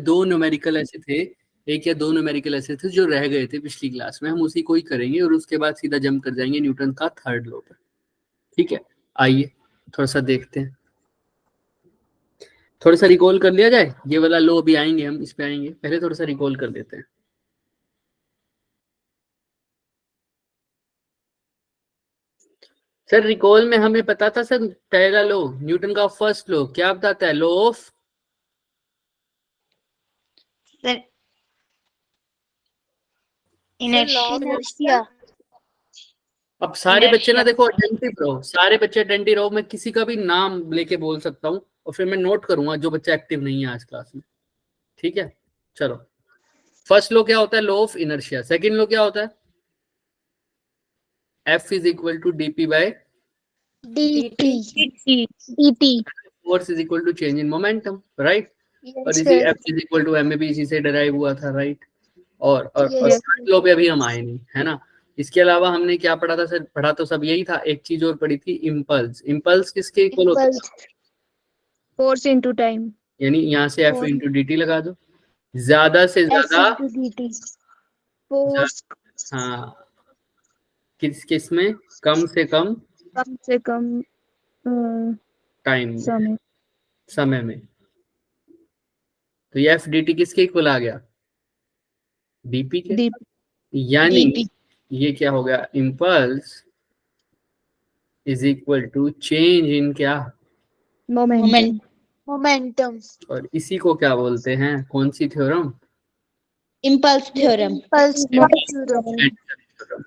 दो न्यूमेरिकल ऐसे थे, एक या दो न्यूमेरिकल ऐसे थे जो रह गए थे पिछली क्लास में, हम उसी को ही करेंगे और उसके बाद सीधा जंप कर जाएंगे न्यूटन का थर्ड लॉ पर। ठीक है, आइए थोड़ा सा देखते हैं, थोड़ा सा रिकॉल कर लिया जाए। ये वाला लॉ भी आएंगे, हम इस पे आएंगे, पहले थोड़ा सा रिकॉल कर देते हैं। सर रिकॉल में हमें पता था सर, पहला लॉ न्यूटन का फर्स्ट लॉ क्या बताता है? Law of inertia. अब सारे बच्चे ना देखो अटेंटिव रहो, सारे बच्चे अटेंटिव रहो। मैं किसी का भी नाम लेके बोल सकता हूँ और फिर मैं नोट करूंगा जो बच्चा एक्टिव नहीं है आज क्लास में। ठीक है, चलो। फर्स्ट लॉ क्या होता है? Law of inertia. Second law क्या होता है? F is equal to dp by dt। Force is equal to change in momentum, right? और Yes, इसी sir. F is equal to m भी इसी से डिराइव हुआ था, राइट? और Yes. थर्ड लॉ पे अभी हम आए नहीं, है ना? इसके अलावा हमने क्या पढ़ा था सर? पढ़ा तो सब यही था, एक चीज और पढ़ी थी, इम्पल्स। इम्पल्स किसके इक्वल होता है? Force into time. यानी यहाँ से F इंटू डी टी लगा दो, ज्यादा से ज्यादा F into dt. Force हाँ, किस में कम से कम टाइम समय में। तो ये एफ डी टी किसके इक्वल आ गया? डीपी के। यानी ये क्या हो गया? Impulse is equal to change in क्या? momentum. और इसी को क्या बोलते हैं? कौन सी theorem? Impulse theorem.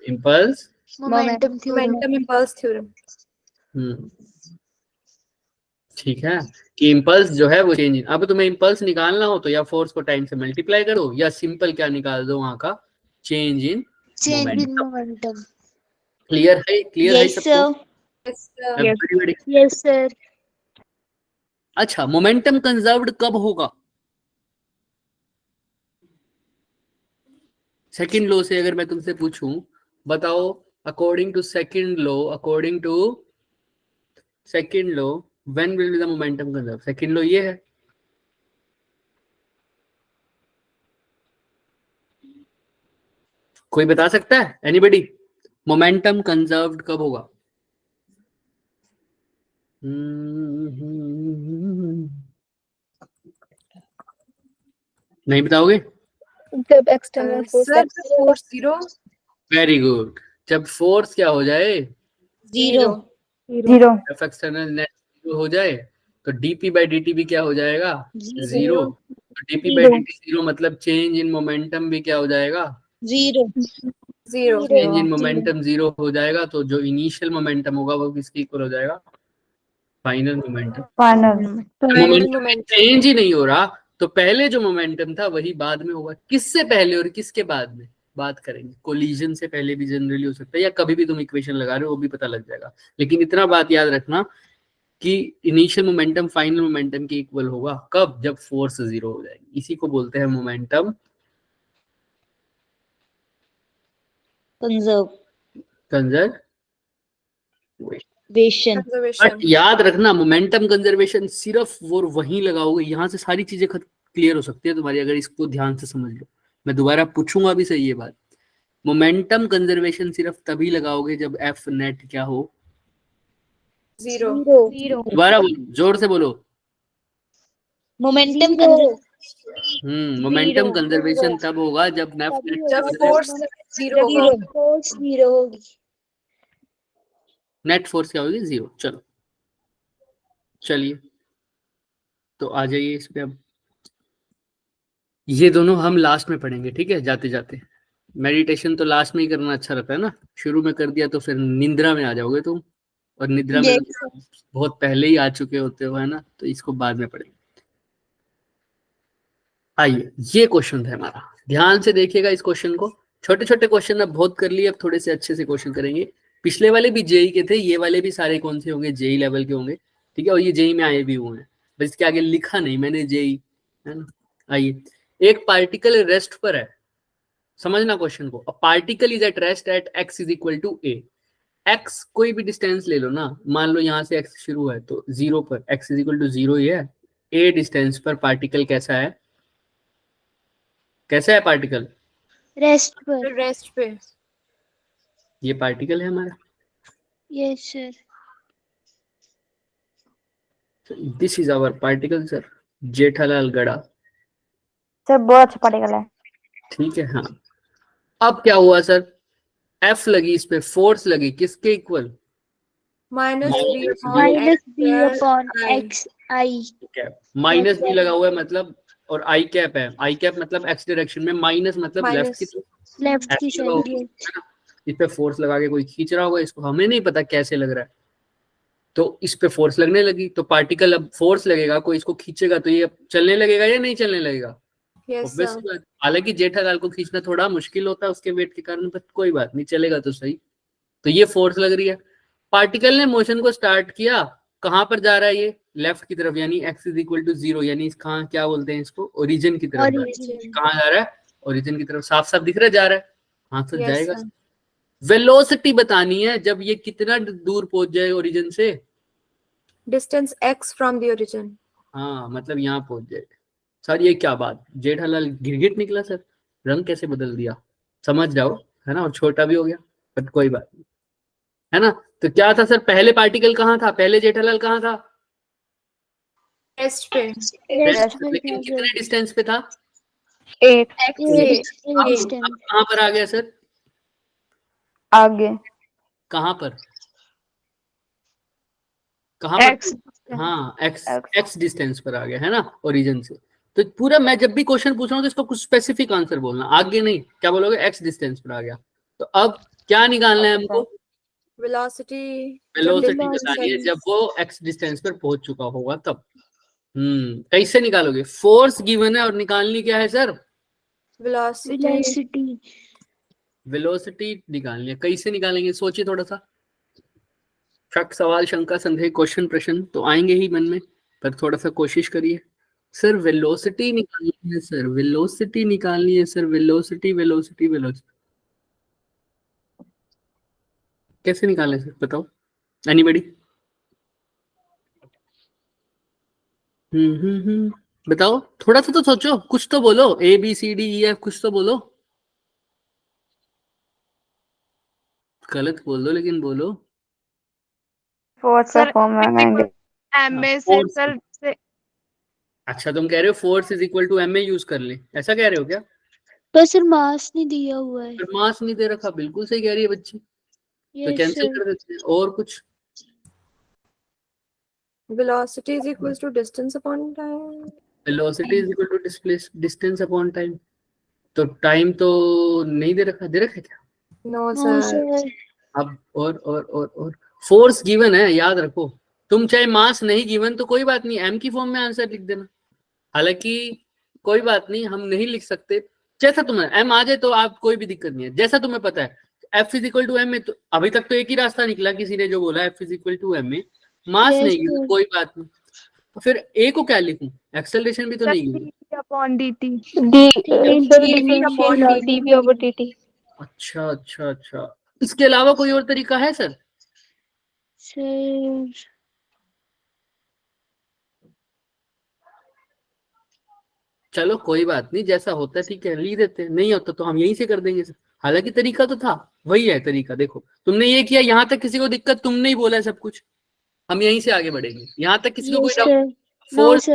Impulse Momentum impulse theorem. ठीक है, कि इम्पल्स जो है वो चेंज इन। अब तुम्हें इम्पल्स निकालना हो तो या फोर्स को टाइम से मल्टीप्लाई करो या सिंपल क्या निकाल दो वहां का? Change in momentum. क्लियर है? क्लियर है सबको? Yes sir. अच्छा, मोमेंटम कंजर्व्ड कब होगा? सेकंड लॉ से अगर मैं तुमसे पूछूं, बताओ, according to second law, according to second law, when will be the momentum conserve? Second law ये है, कोई बता सकता है? एनीबॉडी? मोमेंटम कंजर्व्ड कब होगा? नहीं बताओगे? जब external force zero. Very good, जब फोर्स क्या हो जाए? Zero. F external net zero हो जाए तो डीपी बाई डी टी भी क्या हो जाएगा? जीरो। तो DP by D T zero मतलब चेंज इन मोमेंटम भी क्या हो जाएगा? Zero. Change in momentum zero हो जाएगा, तो जो इनिशियल मोमेंटम होगा वो किसके इक्वल हो जाएगा? Final momentum. मोमेंटम चेंज ही नहीं हो रहा तो पहले जो मोमेंटम था वही बाद में होगा। किससे पहले और किसके बाद में बात करेंगे? कोलिजन से पहले भी जनरली हो सकता है, या कभी भी तुम इक्वेशन लगा रहे हो वो भी पता लग जाएगा। लेकिन इतना बात याद रखना कि इनिशियल मोमेंटम फाइनल मोमेंटम के इक्वल होगा कब? जब फोर्स जीरो हो जाएगी। इसी को बोलते हैं मोमेंटम कंजर्वेशन। बट याद रखना, मोमेंटम कंजर्वेशन सिर्फ वो वहीं लगाओगे, यहाँ से सारी चीजें क्लियर हो सकती है तुम्हारी अगर इसको ध्यान से समझ लो। मैं दोबारा पूछूंगा भी सही ये बात, मोमेंटम कंजर्वेशन सिर्फ तभी लगाओगे जब एफ नेट क्या हो? जीरो। दोबारा बोलो, जोर से बोलो। मोमेंटम मोमेंटम कंजर्वेशन तब होगा जब फोर्स जीरो होगी। नेट फोर्स क्या होगी? जीरो। चलो चलिए तो आ जाइए इस पे। अब ये दोनों हम लास्ट में पढ़ेंगे, ठीक है? जाते जाते मेडिटेशन तो लास्ट में ही करना अच्छा रहता है ना, शुरू में कर दिया तो फिर निद्रा में आ जाओगे तुम, और निद्रा में तो बहुत पहले ही आ चुके होते हो, है ना? तो इसको बाद में पढ़ेंगे। आइए, ये क्वेश्चन है हमारा, ध्यान से देखिएगा इस क्वेश्चन को। छोटे छोटे क्वेश्चन अब बहुत कर लिए, अब थोड़े से अच्छे से क्वेश्चन करेंगे। पिछले वाले भी जेई के थे, ये वाले भी सारे कौन से होंगे? जेई लेवल के होंगे, ठीक है? और ये जेई में आए भी हुए हैं, बस इसके आगे लिखा नहीं मैंने जेई, है ना? आइए, एक पार्टिकल रेस्ट पर है, समझना क्वेश्चन को। A particle is at rest at x is equal to a। x कोई भी डिस्टेंस ले लो ना, मान लो यहाँ से x शुरू है तो जीरो पर x is equal to zero ही है। a डिस्टेंस पर पार्टिकल कैसा है? कैसा है पार्टिकल? रेस्ट पर। रेस्ट पे। ये पार्टिकल है हमारा। Yes sir. This is our particle sir, Jethalal Gada. Sir बहुत अच्छा पार्टिकल है। ठीक है हाँ। अब क्या हुआ सर, एफ लगी, इस पे फोर्स लगी, किसके equal? Minus minus B upon X I. Minus B लगा हुआ है मतलब, और आई कैप है, आई कैप मतलब एक्स डायरेक्शन में, माइनस मतलब लेफ्ट की तरफ, लेफ्ट की F लगा साइड। हुआ है ना। इस पे फोर्स लगा के कोई खींच रहा होगा इसको, हमें नहीं पता कैसे लग रहा है, तो इस पे फोर्स लगने लगी, तो पार्टिकल अब फोर्स लगेगा, कोई इसको खींचेगा तो ये अब चलने लगेगा या नहीं चलने लगेगा? Obvious बात। हालांकि जेठालाल को खींचना थोड़ा मुश्किल होता है उसके वेट के कारण, बट कोई बात नहीं, चलेगा तो सही। तो ये फोर्स लग रही है, पार्टिकल ने मोशन को स्टार्ट किया, कहां पर जा रहा है ये? लेफ्ट की तरफ, यानी x इज इक्वल टू 0, यानी कहाँ क्या बोलते हैं इसको, ओरिजिन की तरफ। कहाँ जा रहा है? ओरिजिन की तरफ। साफ साफ दिख रहा है जा रहा है, हाँ तो जाएगा। वेलोसिटी बतानी है, जब ये कितना दूर पहुंच जाए ओरिजिन से, distance x from the origin. हाँ मतलब यहाँ पहुंच जाए। सर ये क्या बात, जेठालाल गिरगिट निकला सर, रंग कैसे बदल दिया, समझ जाओ, है ना, और छोटा भी हो गया, बट कोई बात नहीं, है ना। तो क्या था सर, पहले पार्टिकल कहाँ था, पहले जेठालाल कहाँ था? रेस्ट पे। लेकिन कितने डिस्टेंस पे था? 8 अब कहाँ पर आ गया सर? आगे। कहाँ पर? कहाँ पर? हाँ एक्स डिस्टेंस पर आ गया, है ना, ओरिजिन से। तो पूरा मैं जब भी क्वेश्चन पूछ रहा हूँ तो इसको कुछ स्पेसिफिक आंसर बोलना, आगे नहीं। क्या बोलोगे? एक्स डिस्टेंस पर आ गया। तो अब क्या निकालना है हमको? वेलोसिटी। वेलोसिटी बतानी है जब वो एक्स डिस्टेंस पर पहुंच चुका होगा तब। कैसे निकालोगे? फोर्स गिवन है और निकालनी क्या है सर? वेलोसिटी। वेलोसिटी निकालनी है, कैसे निकालेंगे? सोचिए थोड़ा सा। शक, सवाल, शंका, संदेह, क्वेश्चन, प्रश्न तो आएंगे ही मन में, पर थोड़ा सा कोशिश करिए। सर वेलोसिटी निकालनी है, सर वेलोसिटी निकालनी है, सर वेलोसिटी वेलोसिटी वेलोसिटी कैसे निकालें सर, बताओ एनीबॉडी? बताओ, थोड़ा सा तो सोचो, कुछ तो बोलो, ABCDEF कुछ तो बोलो। गलत बोल दो लेकिन बोलो। फोर्स का फॉर्म लगाएंगे एमए से सर से। अच्छा तुम कह रहे हो force is equal to MA use कर ले, ऐसा कह रहे हो क्या? तो सर मास नहीं दिया हुआ है। पर मास नहीं दे रखा, बिल्कुल सही कह रही है बच्ची। तो कैंसिल कर देते हैं, और कुछ? Velocity is equal to distance upon time. Velocity is equal to distance upon time. तो टाइम तो नहीं दे रखा, दे रखा है क्या? No sir. अब और फोर्स गिवन है, याद रखो। तुम चाहे मास नहीं गिवन तो कोई बात नहीं, M की फॉर्म में आंसर लिख देना। हालांकि कोई बात नहीं, हम नहीं लिख सकते, जैसा तुम्हें M आ जाए तो आप कोई भी दिक्कत नहीं है, जैसा तुम्हें पता है। F is equal to MA, तो अभी तक तो एक ही रास्ता निकला, किसी ने जो बोला F is equal to MA, mass नहीं गिवन, कोई बात नहीं। तो फिर A को क्या लिखूं? एक्सेलरेशन भी तो नहीं गिवन। अच्छा अच्छा अच्छा, इसके अलावा कोई और तरीका है सर? चलो कोई बात नहीं, जैसा होता है ठीक है, लिख देते हैं, नहीं होता तो हम यहीं से कर देंगे सर। हालांकि तरीका तो था, वही है तरीका। देखो तुमने ये किया, यहाँ तक किसी को दिक्कत, तुमने ही बोला है सब कुछ, हम यहीं से आगे बढ़ेंगे। यहाँ तक किसी को कोई डाउट? फोर्स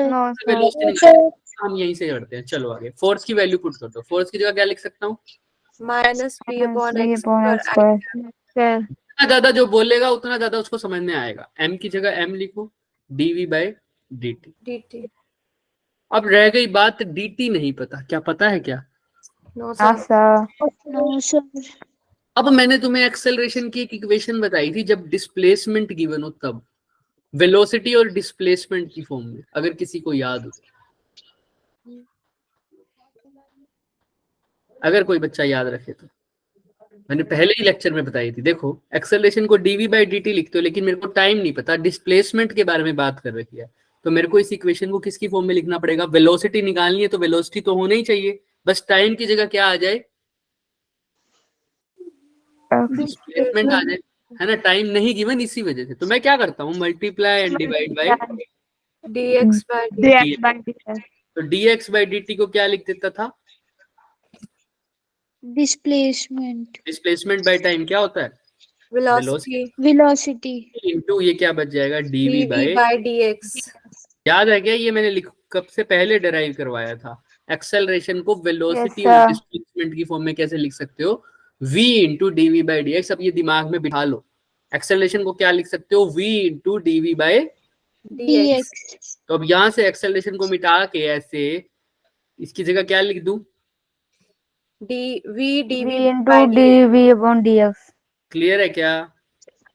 हम यहीं से करते हैं, चलो आगे। फोर्स की वैल्यू पुट कर दो, फोर्स की जगह क्या लिख सकता हूँ? Minus B upon X. जितना ज्यादा जो बोलेगा उतना ज्यादा उसको समझ में आएगा। M की जगह M लिखो, dV/dt। अब रह गई बात, dt नहीं पता, क्या पता है क्या? No sir. अब मैंने तुम्हें एक्सेलरेशन की एक इक्वेशन बताई थी, जब डिस्प्लेसमेंट गिवन हो तब, वेलोसिटी और डिस्प्लेसमेंट की फॉर्म में, अगर किसी को याद हो, अगर कोई बच्चा याद रखे तो। मैंने पहले ही लेक्चर में बताई थी। देखो एक्सेलरेशन को dV/dt लिखते हो, लेकिन मेरे को टाइम नहीं पता, डिस्प्लेसमेंट के बारे में बात कर रखी है, तो मेरे को इस इक्वेशन को किसकी फॉर्म में लिखना पड़ेगा? वेलोसिटी निकालनी है तो वेलोसिटी तो होना ही चाहिए, बस टाइम की जगह क्या आ जाए? डिस्प्लेसमेंट आ जाए, है ना। टाइम नहीं गिवन, इसी वजह से तो मैं क्या करता हूँ, multiply and divide by dx/dt। तो dx/dt को क्या लिख देता था? Displacement. डिस्प्लेसमेंट बाय टाइम क्या होता है? Velocity. Velocity. इनटू ये क्या बच जाएगा? D V dv by dx. याद है क्या? ये मैंने कब से पहले डिराइव करवाया था। एक्सेलरेशन को वेलोसिटी Yes, और sir. डिस्प्लेसमेंट की फॉर्म में कैसे लिख सकते हो? v into D V by D X. अब ये दिमाग में बिठा लो। एक्सेलरेशन को क्या लिख सकते हो? v into D V by dx. तो अब यहाँ से एक्सेलरेशन को मिटा के ऐसे इसकी जगह क्या लिख दूं? dv V dv into by dx. dv upon dx. Clear है क्या?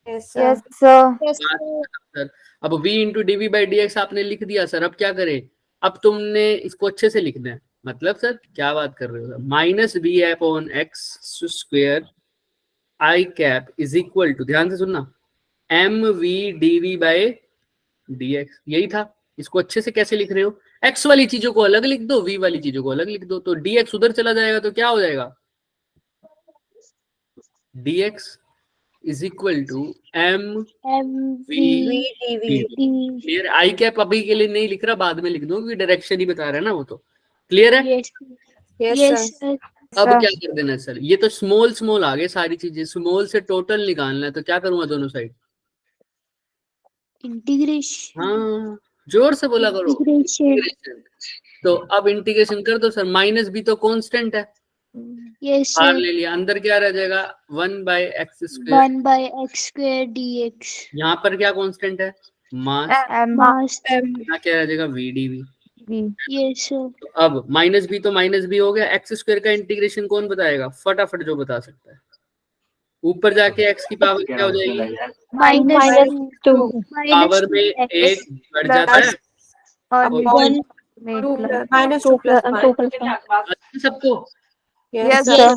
Yes, sir. Yes, sir. Yes, sir अब v into D V by D X आपने लिख दिया सर। अब क्या करें? अब तुमने इसको अच्छे से लिखना है। मतलब सर क्या बात कर रहे हो? Minus B upon X square I cap is equal to, ध्यान से सुनना, M V D V by D X. यही था। इसको अच्छे से कैसे लिख रहे हो? एक्स वाली चीजों को अलग लिख दो, वी वाली चीजों को अलग लिख दो। तो डी एक्स उधर चला जाएगा तो क्या हो जाएगा? D X is equal to M MV. v dv. Clear? I cap अभी के लिए नहीं लिख रहा, बाद में लिख दो क्योंकि डायरेक्शन ही बता रहा है ना वो। तो क्लियर है? Yes. Yes, Yes, sir. sir. अब sir. क्या कर देना है सर? ये तो स्मॉल स्मॉल आ गए सारी चीजें। स्मॉल से टोटल निकालना है तो क्या करूंगा दोनों साइड? Integration. हाँ, जोर से बोला करो। Integration. इंटीग्रेशन। तो अब इंटीग्रेशन कर दो सर। माइनस बी तो कांस्टेंट है, Yes, बाहर sir. ले लिया। अंदर क्या रह जाएगा? 1 by X square. 1 by x square dx. यहाँ पर क्या कांस्टेंट है? मास। M Mass. यहाँ क्या रह जाएगा? V D V. V. Yes, sir. तो अब माइनस बी तो माइनस बी हो गया। एक्स स्क्वायर का इंटीग्रेशन कौन बताएगा? फटाफट जो बता सकता है। ऊपर जाके एक्स की पावर क्या हो जाएगी? Minus 2 पावर में x. एक बढ़ जाता है। और Upon में 2 plus plus minus 2 plus 1. अच्छा सबको। Yes, Yes, sir. sir.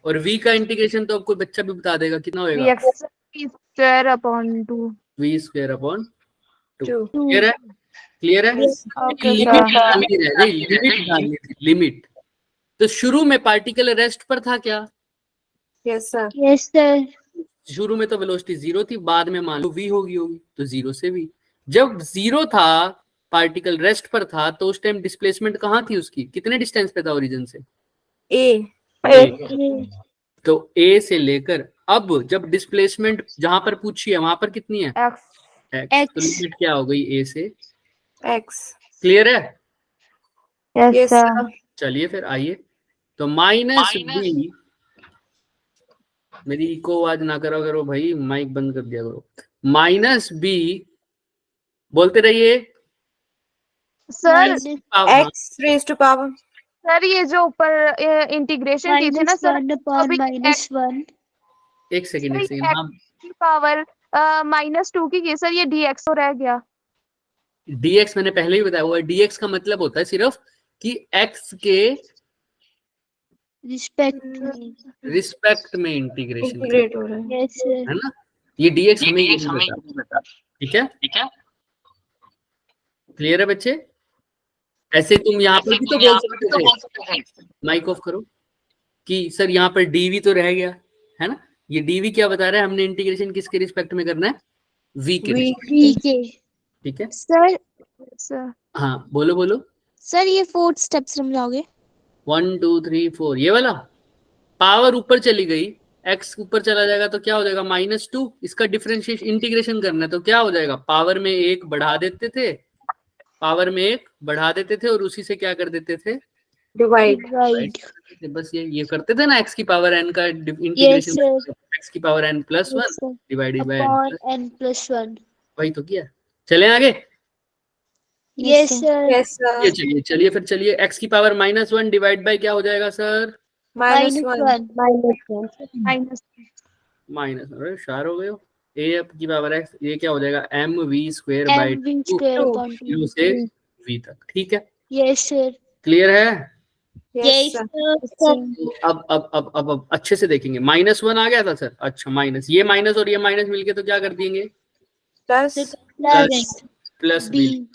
और v का इंटीग्रेशन तो अब कोई बच्चा भी बता देगा कितना होएगा? Vx square upon 2. v square upon 2। 2. Clear है? क्लियर है? Okay, limit sir. डालनी रह गई, लिमिट डालनी थी, लिमिट। तो शुरू में पार्टिकल रेस्ट पर था क्या? Yes, sir. Yes, sir. शुरू में तो वेलोसिटी 0 थी, बाद में मान लो v होगी तो 0 से v। जब 0 था, पार्टिकल रेस्ट पर था, तो उस टाइम डिस्प्लेसमेंट कहाँ थी उसकी? कितने डिस्टेंस पे था ओरिजिन से? A. तो a से लेकर अब जब डिस्प्लेसमेंट जहां पर पूछी है वहां पर कितनी है? X. x। तो लिमिट क्या हो गई? a से। X. क्लियर है? Yes, Yes, sir. sir. चलिए फिर आइए। तो माइनस बी, मेरी इको आवाज ना करो करो भाई, माइक बंद कर दिया करो। माइनस बी बोलते रहिए। Sir X raised to power. Sir ये जो ऊपर इंटीग्रेशन की थी ना Minus सर 1 upon अभी minus 1. एक सेकेंड एक सेकेंड। हाँ, की पावर -2 की सर ये dx तो रह गया। dx मैंने पहले ही बताया हुआ है। dx का मतलब होता है सिर्फ कि x के रिस्पेक्ट में इंटीग्रेशन Integrate हो रहा है. Yes, sir. है ना। ये dx हमें ये नहीं बता। ठीक है? क्लियर है बच्चे? ऐसे तुम यहाँ पर भी तो बोल सकते थे, माइक ऑफ करो, कि सर यहाँ पर dv तो रह गया है ना। ये dv क्या बता रहा है? हमने इंटीग्रेशन किसके रिस्पेक्ट में करना है? v के V. respect में। VK. ठीक है? सर हाँ बोलो बोलो। सर ये 4 स्टेप्स समझाओगे? 1 2 3 4 ये वाला। पावर ऊपर चली गई, x ऊपर चला जाएगा तो क्या हो जाएगा? -2। इसका डिफरेंशिएशन इंटीग्रेशन करना है तो क्या हो जाएगा? पावर में एक बढ़ा देते थे, पावर में एक बढ़ा देते थे और उसी से क्या कर देते थे? Divide. Right. बस ये करते थे ना। x की पावर n का Yes, इंटीग्रेशन, sir. x की power n plus 1 Yes, sir. Divided by Upon n plus 1. वही तो किया। चले आगे। Yes, sir. Yes, ये sir. चलिए फिर चलिए। x की पावर -1 डिवाइड बाय क्या हो जाएगा सर? Minus Minus 1. 1. माइनस। अरे शार हो गए हो। a की पावर x, ये क्या हो जाएगा? mv square by MV square upon 2. 0 से v तक। ठीक है? Yes, sir. क्लियर है? Yes, sir. sir. अब अच्छे से देखेंगे। -1 आ गया था सर। अच्छा माइनस, ये माइनस और ये माइनस मिलके तो क्या कर देंगे? Plus. Plus plus B. b।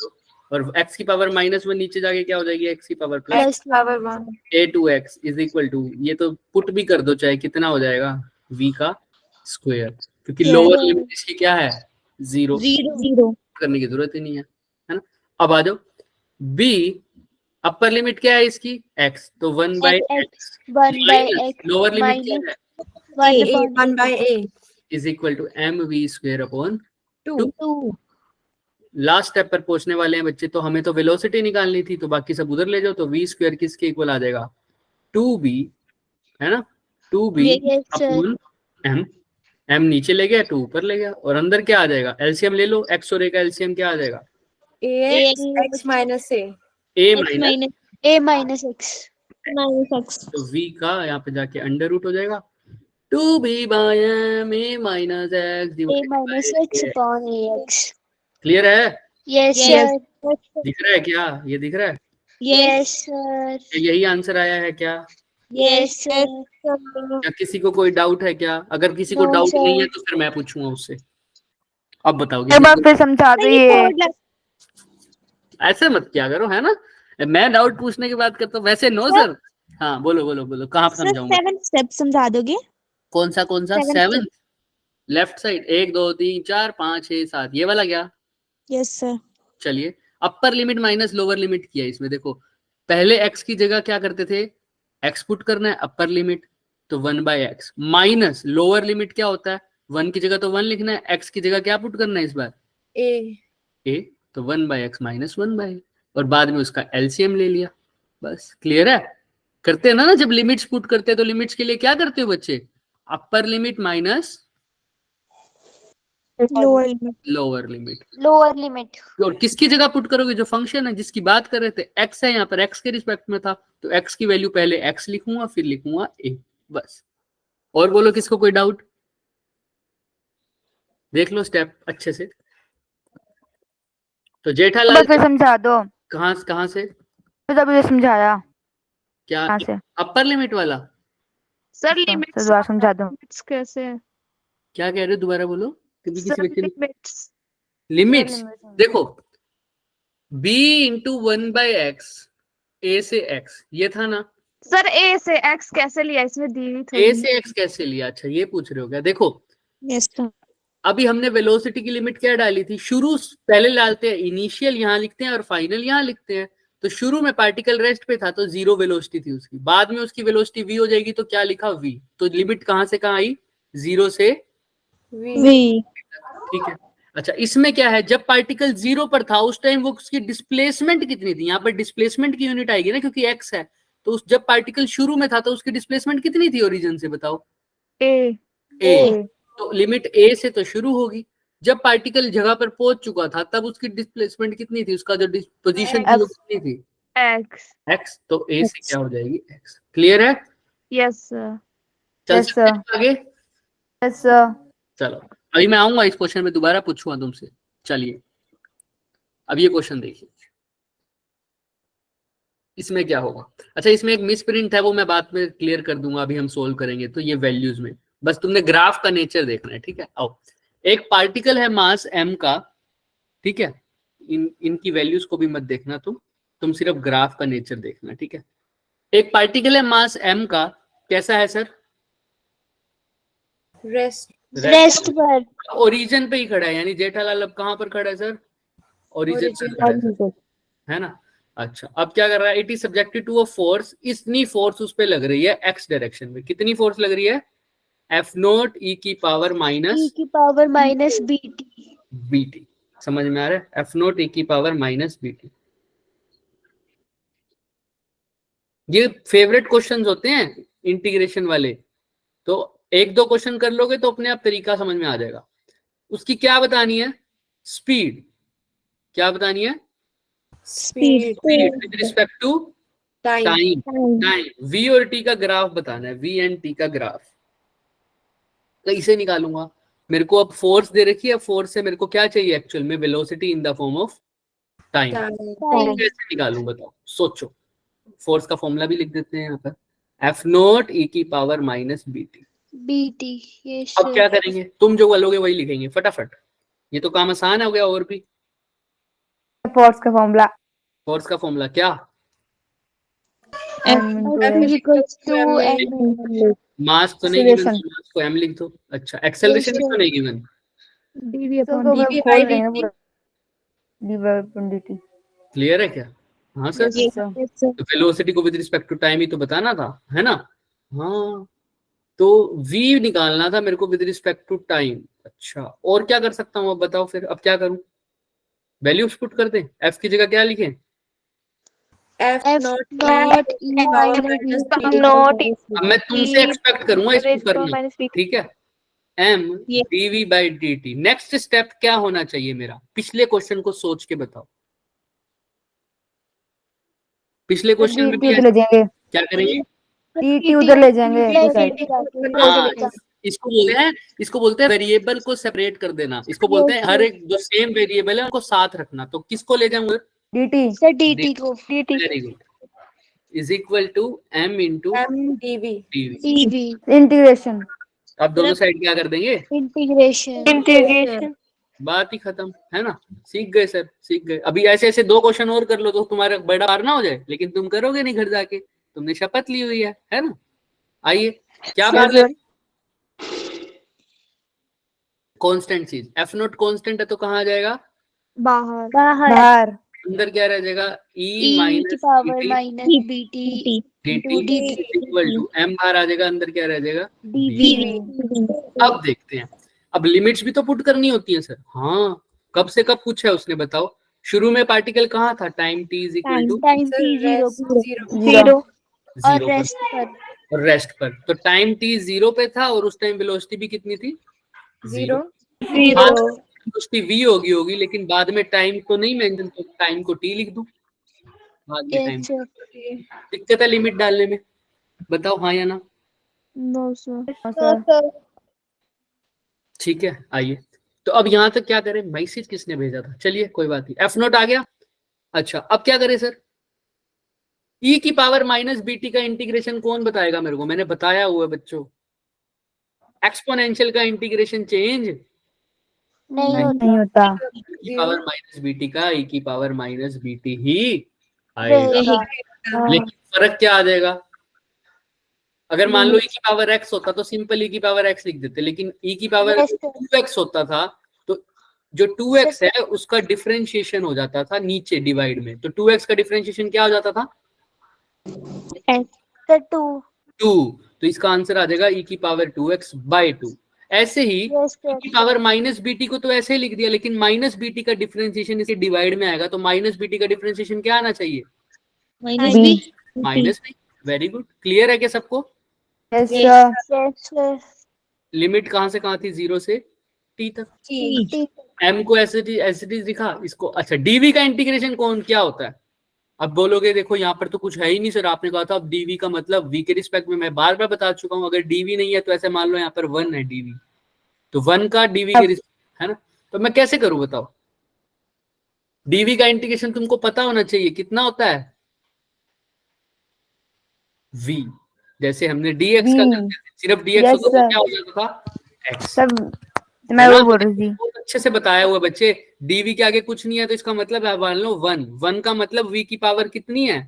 और x की पावर -1 नीचे जाके क्या हो जाएगी? x की पावर plus Plus Power 1. a2x is equal to, ये तो पुट भी कर दो चाहे कितना हो जाएगा? v का स्क्वायर, क्योंकि लोअर लिमिट इसकी क्या है? 0 0. करने की जरूरत ही नहीं है ना। अब आ जाओ b। अपर लिमिट क्या है इसकी x, तो 1/x 1/x लोअर लिमिट क्या है 1 by a is equal to mv² upon 2 2 last step पर पहुंचने वाले हैं बच्चे। तो हमें तो वेलोसिटी निकालनी थी, तो बाकी सब उधर ले जाओ। तो v² किसके इक्वल आ जाएगा 2b, है ना, 2b Yes, sir. Upon m। m नीचे ले गया, 2 ऊपर ले गया, और अंदर क्या आ जाएगा, एलसीएम ले लो, x और a का एलसीएम क्या आ जाएगा ax x minus a a x minus a minus x तो v का यहाँ पे जाके अंडर रूट हो जाएगा 2b by m a minus x a minus x upon ax. Clear है? Yes, sir. दिख रहा है क्या, ये दिख रहा है? Yes, sir. यही आंसर आया है क्या, Yes, sir. या किसी को कोई डाउट है क्या? अगर किसी को No, डाउट sir. नहीं है तो फिर मैं पूछूंगा उससे। अब बताओ एक बार किसी फिर समझा दो ये। को- ऐसे मत क्या करो, है ना, मैं डाउट पूछने की बात करता हूँ, वैसे नो सर। हाँ बोलो बोलो बोलो, कहाँ समझाऊंगा? 7 स्टेप समझा दोगे? कौन सा Seventh. 7 लेफ्ट साइड 1 2 3 4 5 6 7 ये वाला क्या? Yes, sir. चलिए upper limit minus lower limit किया इसमें। देखो पहले x की जगह क्या करते थे, x पुट करना है अपर लिमिट, तो 1/x माइनस लोअर लिमिट क्या होता है, 1 की जगह तो 1 लिखना है, x की जगह क्या पुट करना है इस बार a a, तो 1/x माइनस 1/a, और बाद में उसका एलसीएम ले लिया। बस क्लियर है? करते हैं ना जब लिमिट्स पुट करते हैं तो लिमिट्स के लिए क्या करते हो बच्चे, upper limit minus Lower limit. Lower limit. Lower limit. और किसकी जगह पुट करोगे, जो फंक्शन है जिसकी बात कर रहे थे x है, यहाँ पर x के रिस्पेक्ट में था, तो x की वैल्यू पहले x लिखूंगा फिर लिखूंगा a, बस। और बोलो किसको कोई डाउट, देख लो स्टेप अच्छे से। तो एक जेठालाल बार फिर समझा दो, कहाँ से फिर अभी समझाया क्या, कहाँ से? अपर लिमिट वाला? सर तो लिमिट्स दोबारा समझा दो। कैसे है? क्या कह रहे हो, दोबारा बोलो, कभी किसी सर व्यक्ति ने लिमिट्स लिमिट्स। देखो b इंटू 1/x a से x ये था ना, सर ए से एक्स कैसे लिया, इसमें दी हुई a थोड़ी। से x कैसे लिया, अच्छा ये पूछ रहे हो क्या? देखो Yes, sir. अभी हमने वेलोसिटी की लिमिट क्या डाली थी, शुरू पहले डालते हैं, इनिशियल यहाँ लिखते हैं और फाइनल यहाँ लिखते हैं। तो शुरू में पार्टिकल रेस्ट पे था तो 0 वेलोसिटी थी उसकी, बाद में उसकी वेलोसिटी v हो जाएगी, तो क्या लिखा v, तो लिमिट कहाँ से कहाँ आई, 0 से v ठीक है। अच्छा इसमें क्या है, जब पार्टिकल 0 पर था उस टाइम वो उसकी डिस्प्लेसमेंट कितनी थी, यहाँ पर डिस्प्लेसमेंट की यूनिट आएगी ना क्योंकि x है, तो उस जब पार्टिकल शुरू में था तो उसकी डिस्प्लेसमेंट कितनी थी ओरिजिन से, बताओ ए a, तो लिमिट a से तो शुरू होगी, जब पार्टिकल जगह पर पहुंच चुका था तब उसकी डिस्प्लेसमेंट कितनी थी, उसका जो पोजीशन थी वो कितनी थी एक्स। x, तो a से क्या हो जाएगी x। क्लियर है? Yes sir. चल Yes, सकते हैं sir. आगे? Yes, sir. चलो अभी मैं आऊंगा इस क्वेश्चन में, दोबारा पूछूंगा तुमसे। चलिए अब ये क्वेश्चन देखिए, इसमें क्या होगा। अच्छा इसमें एक मिस प्रिंट है, वो मैं बाद में क्लियर कर दूंगा, अभी हम सोल्व करेंगे। तो ये वैल्यूज में बस तुमने ग्राफ का नेचर देखना है, ठीक है। आओ, एक पार्टिकल है मास m का, ठीक है, इनकी वैल्यूज को भी मत देखना तुम सिर्फ ग्राफ का नेचर देखना, ठीक है। एक पार्टिकल है मास m का, कैसा है सर, रेस्ट पर ओरिजिन पे ही खड़ा है, यानी जेठालाल अब कहाँ पर खड़ा है सर, ओरिजिन पे खड़ा है सर, है ना। अच्छा अब क्या कर रहा है, it is subjected to a force, इतनी फोर्स उस पे लग रही है x डायरेक्शन में, कितनी फोर्स लग रही है, F0 e की पावर माइनस bt। समझ में आ रहा है, F0 e की पावर माइनस bt। ये फेवरेट क्वेश्चंस होते हैं इंटीग्रेशन वाले, तो एक दो क्वेश्चन कर लोगे तो अपने आप तरीका समझ में आ जाएगा। उसकी क्या बतानी है, स्पीड, क्या बतानी है, speed with respect to time time. v और t का ग्राफ बताना है, v एंड t का ग्राफ कैसे निकालूंगा, मेरे को अब फोर्स दे रखी है, फोर्स से मेरे को क्या चाहिए एक्चुअल में, velocity in the form of time. कैसे निकालूं बताओ, सोचो। फोर्स का फॉर्मूला भी लिख देते हैं यहाँ पर, F0 e की पावर माइनस bt। yes, अब क्या करेंगे, तुम जो बोलोगे वही लिखेंगे फटाफट, ये तो काम आसान हो गया। और भी फोर्स का फॉर्मूला फोर्स का फॉर्मूला क्या, मास तो नहीं गिवन, मास को m लिख दो। अच्छा एक्सेलरेशन भी तो नहीं गिवन, dv तो upon खोल dt। लेंगे पूरा dt। क्लियर है क्या? हाँ सर, Yes, sir. तो वेलोसिटी को विद रिस्पेक्ट टू टाइम ही तो बताना था, है ना? हाँ, तो v निकालना था मेरे को विद रिस्पेक्ट टू टाइम। अच्छा, और क्या कर सकता हूँ अब बताओ फिर, अब क्या करूँ? वैल्यूज पुट कर दें, f की जगह क्या लिखें? F F not not E E power minus minus B. B. Not अब मैं तुमसे एक्सपेक्ट करूंगा इसको करना, ठीक है? m Yes. dv by dt। Next step क्या होना चाहिए मेरा? पिछले क्वेश्चन को सोच के बताओ। पिछले क्वेश्चन में dt उधर ले जाएंगे, क्या करेंगे? dt उधर ले जाएंगे Plus उस साइड। dt जाके हाँ, plus इसको बोलते हैं वेरिएबल को सेपरेट कर देना। इसको बोलते हैं हर एक जो सेम वेरिएबल है उनको साथ रखना। तो किसको ले जाऊंगा? dt सर dt को very good, is equal to m into M dV. dv। dv integration. अब दोनों साइड क्या कर देंगे? इंटीग्रेशन बात ही खत्म, है ना? सीख गए सर, सीख गए। अभी ऐसे ऐसे 2 क्वेश्चन और कर लो तो तुम्हारा बड़ा पार ना हो जाए, लेकिन तुम करोगे नहीं घर जाके, तुमने शपथ ली हुई है ना? आइए, क्या बात है? कांस्टेंट चीज, एफ नॉट कांस्टेंट है तो कहाँ आ जाएगा? बाहर बाहर अंदर क्या रह जाएगा? e e की minus power minus bt dt equal to m बाहर आ जाएगा, अंदर क्या रह जाएगा? dv। अब देखते हैं, अब लिमिट्स भी तो पुट करनी होती है सर। हाँ, कब से कब पूछा है उसने बताओ? शुरू में पार्टिकल कहाँ था? Time t is equal to time Sir, t zero rest 0. Zero और 0 रेस्ट पर और रेस्ट पर। तो टाइम t 0 पे था और उस टाइम वेलोसिटी भी कितनी थी? 0. वेलोसिटी v होगी, लेकिन बाद में टाइम तो नहीं मेंशन, तो टाइम को t लिख दूं बाद में टाइम। दिक्कत है लिमिट डालने में? बताओ हाँ या ना? No sir sir. ठीक है, आइए। तो अब यहाँ तक क्या करें? मैसेज किसने भेजा था? चलिए कोई बात नहीं, एफ नोट आ गया। अच्छा, अब क्या करें सर? e की पावर माइनस bt का इंटीग्रेशन कौन बताएगा मेरे को? मैंने बताया हुआ है बच्चों, एक्सपोनेंशियल का इंटीग्रेशन चेंज नहीं नहीं होता। e की पावर माइनस bt का e की पावर माइनस bt ही रहेगा। आएगा। लेकिन फर्क क्या आ जाएगा? अगर मान लो e की पावर x होता तो सिंपल e की पावर x लिख देते, लेकिन e की पावर 2x होता था तो जो 2x है उसका डिफरेंशिएशन हो जाता था नीचे डिवाइड में। तो 2x का डिफरेंशिएशन क्या हो जाता था? सर 2 तो इसका आंसर आ जाएगा e की पावर 2x बाय 2। ऐसे ही e की पावर माइनस bt को तो ऐसे ही लिख दिया, लेकिन माइनस bt का डिफरेंशिएशन इसके डिवाइड में आएगा, तो माइनस bt का डिफरेंशिएशन क्या आना चाहिए? Minus b। Very good, clear है क्या सबको? Yes sir. लिमिट कहां से कहां थी? 0 से t तक। m को ऐसे दिखा इसको। अच्छा, dv का इंटीग्रेशन कौन क्या होता है? अब बोलोगे देखो यहाँ पर तो कुछ है ही नहीं सर, आपने कहा था अब dv का मतलब v के रिस्पेक्ट में। मैं बार बार बता चुका हूँ, अगर dv नहीं है तो ऐसे मान लो यहाँ पर 1 है dv, तो 1 का dv के रिस्पेक्ट, है ना? तो मैं कैसे करूं बताओ? dv का इंटीग्रेशन तुमको पता होना चाहिए, कितना होता है? v। जैसे हमने dx का करते थे, सिर्फ dx होता तो क्या हो जाता था? x। सब मैं वो बोल रही थी। बहुत अच्छे से बताया हुआ बच्चे, dv के आगे कुछ नहीं है तो इसका मतलब है मान लो 1 का मतलब v की पावर कितनी है?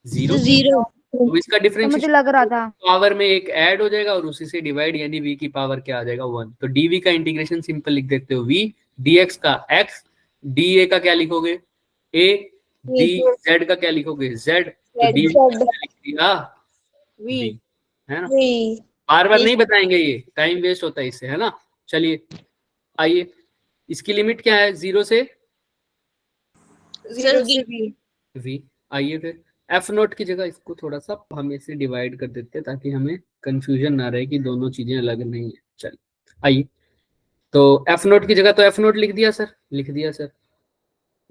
0। तो इसका तो मुझे डिफरेंशिएशन लग रहा था पावर में एक ऐड हो जाएगा और उसी से डिवाइड, यानी v की पावर क्या आ जाएगा? 1। तो dv का इंटीग्रेशन सिंपल लिख देते हो v, dx का x, da का क्या लिखोगे? a, dz का क्या लिखोगे? z। तो dv का क्या लिख दिया? v, है ना? बार बार नहीं बताएंगे, ये टाइम वेस्ट होता है इससे, है ना? चलिए आइए, इसकी लिमिट क्या है? 0 से 0 से V. v। आइए फिर एफ नोट की जगह इसको थोड़ा सा हम इसे डिवाइड कर देते हैं ताकि हमें कंफ्यूजन ना रहे कि दोनों चीजें अलग नहीं है। चलिए आइए, तो एफ नोट की जगह तो एफ नोट लिख दिया सर, लिख दिया सर।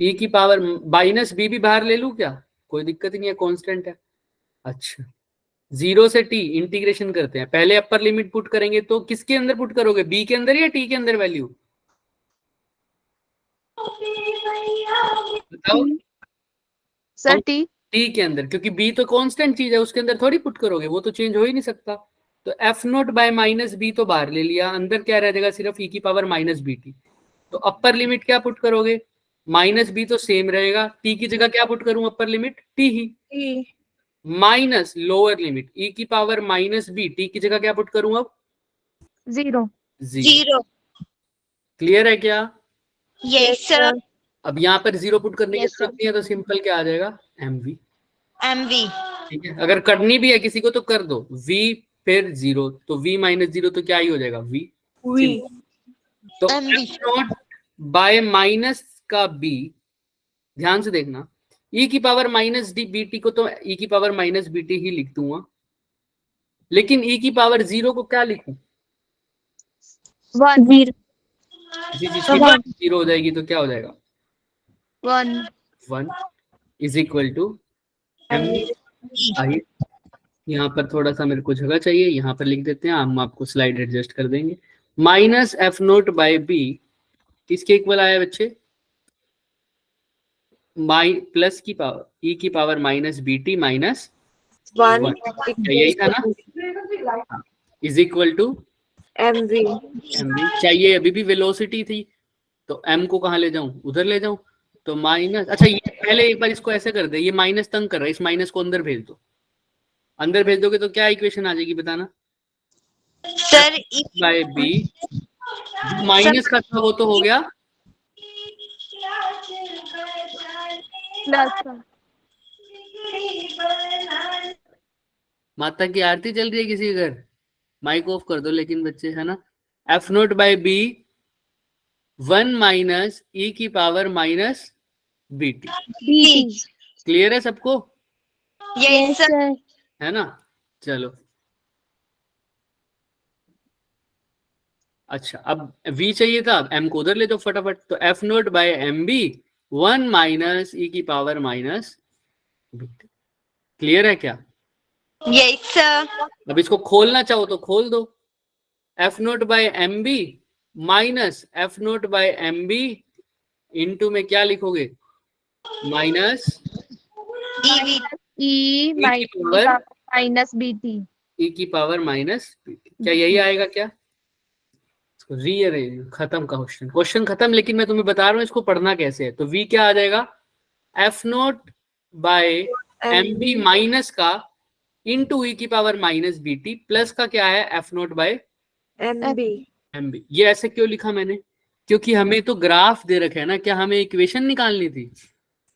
e की पावर माइनस b भी बाहर ले लूं क्या? कोई दिक्कत नहीं है, कांस्टेंट है। अच्छा, 0 से t इंटीग्रेशन करते हैं। पहले अपर लिमिट पुट करेंगे तो किसके अंदर पुट करोगे? b के अंदर या t के अंदर वैल्यू? बताओ। सर t के अंदर, क्योंकि b तो कांस्टेंट चीज है, उसके अंदर थोड़ी पुट करोगे, वो तो चेंज हो ही नहीं सकता। तो F naught by minus B तो बाहर ले लिया, अंदर क्या रह जाएगा? सिर्फ e की पावर माइनस बी टी। तो अपर लिमिट क्या पुट करोगे? माइनस बी तो सेम रहेगा, t की जगह क्या पुट करूं? अपर लिमिट t ही, माइनस लोअर लिमिट e की पावर माइनस बी, t की जगह क्या पुट करूं? अब 0 0। क्लियर है क्या? Yes sir. अब यहाँ पर 0 पुट करने की Yes, जरूरत नहीं है, तो सिंपल क्या आ जाएगा, mv। MV। ठीक है, अगर करनी भी है किसी को तो कर दो, v फिर 0, तो v माइनस 0 तो क्या ही हो जाएगा, v। V। तो MV। f0 बाय माइनस का b, ध्यान से देखना, e की पावर माइनस डी बीटी को तो e की पावर माइनस बीटी ही लिख दूंगा, लेकिन e की पावर 0 को क्या लिखूं, 1 0 किसी चीज की पावर 0 हो जाएगी तो क्या हो जाएगा, 1 1 इज इक्वल टू mv। आइए यहाँ पर थोड़ा सा मेरे को जगह चाहिए, यहाँ पर लिख देते हैं, हम आपको स्लाइड एडजस्ट कर देंगे। Minus F naught by B किसके इक्वल आया बच्चे, प्लस की पावर ई की power minus B T minus 1 यही था ना, is equal to MV। mv। चाहिए अभी भी वेलोसिटी थी, तो m को कहाँ ले जाऊं, उधर ले जाऊं, तो माइनस, अच्छा ये पहले एक बार इसको ऐसे कर दे, ये माइनस तंग कर रहा है, इस माइनस को अंदर भेज दो, अंदर भेज दोगे तो क्या इक्वेशन आ जाएगी बताना, सर बाय बी, माइनस का था वो तो हो गया, प्लस माता की आरती चल रही है किसी के घर, माइक ऑफ कर दो लेकिन बच्चे, है ना, F naught by B 1 minus E की power minus B T. B। Clear है सबको, यस सर। है ना, चलो अच्छा, अब v चाहिए था, m को उधर ले जाओ फटाफट, तो f naught by M B 1 minus E की power minus B T. Clear है क्या, यस सर। अब इसको खोलना चाहो तो खोल दो, F naught by M B minus F naught by M B into में क्या लिखोगे, minus EV। E minus B T. E की पावर माइनस बी टी, क्या यही आएगा क्या, इसको रीअरेंज, खत्म का क्वेश्चन खत्म, लेकिन मैं तुम्हें बता रहा हूँ इसको पढ़ना कैसे है। तो v क्या आ जाएगा, F naught by M B minus का इंटू ई की power minus B T, plus का क्या है F naught by MB। M B. ये ऐसे क्यों लिखा मैंने, क्योंकि हमें तो ग्राफ दे रखा है ना, क्या हमें इक्वेशन निकालनी थी,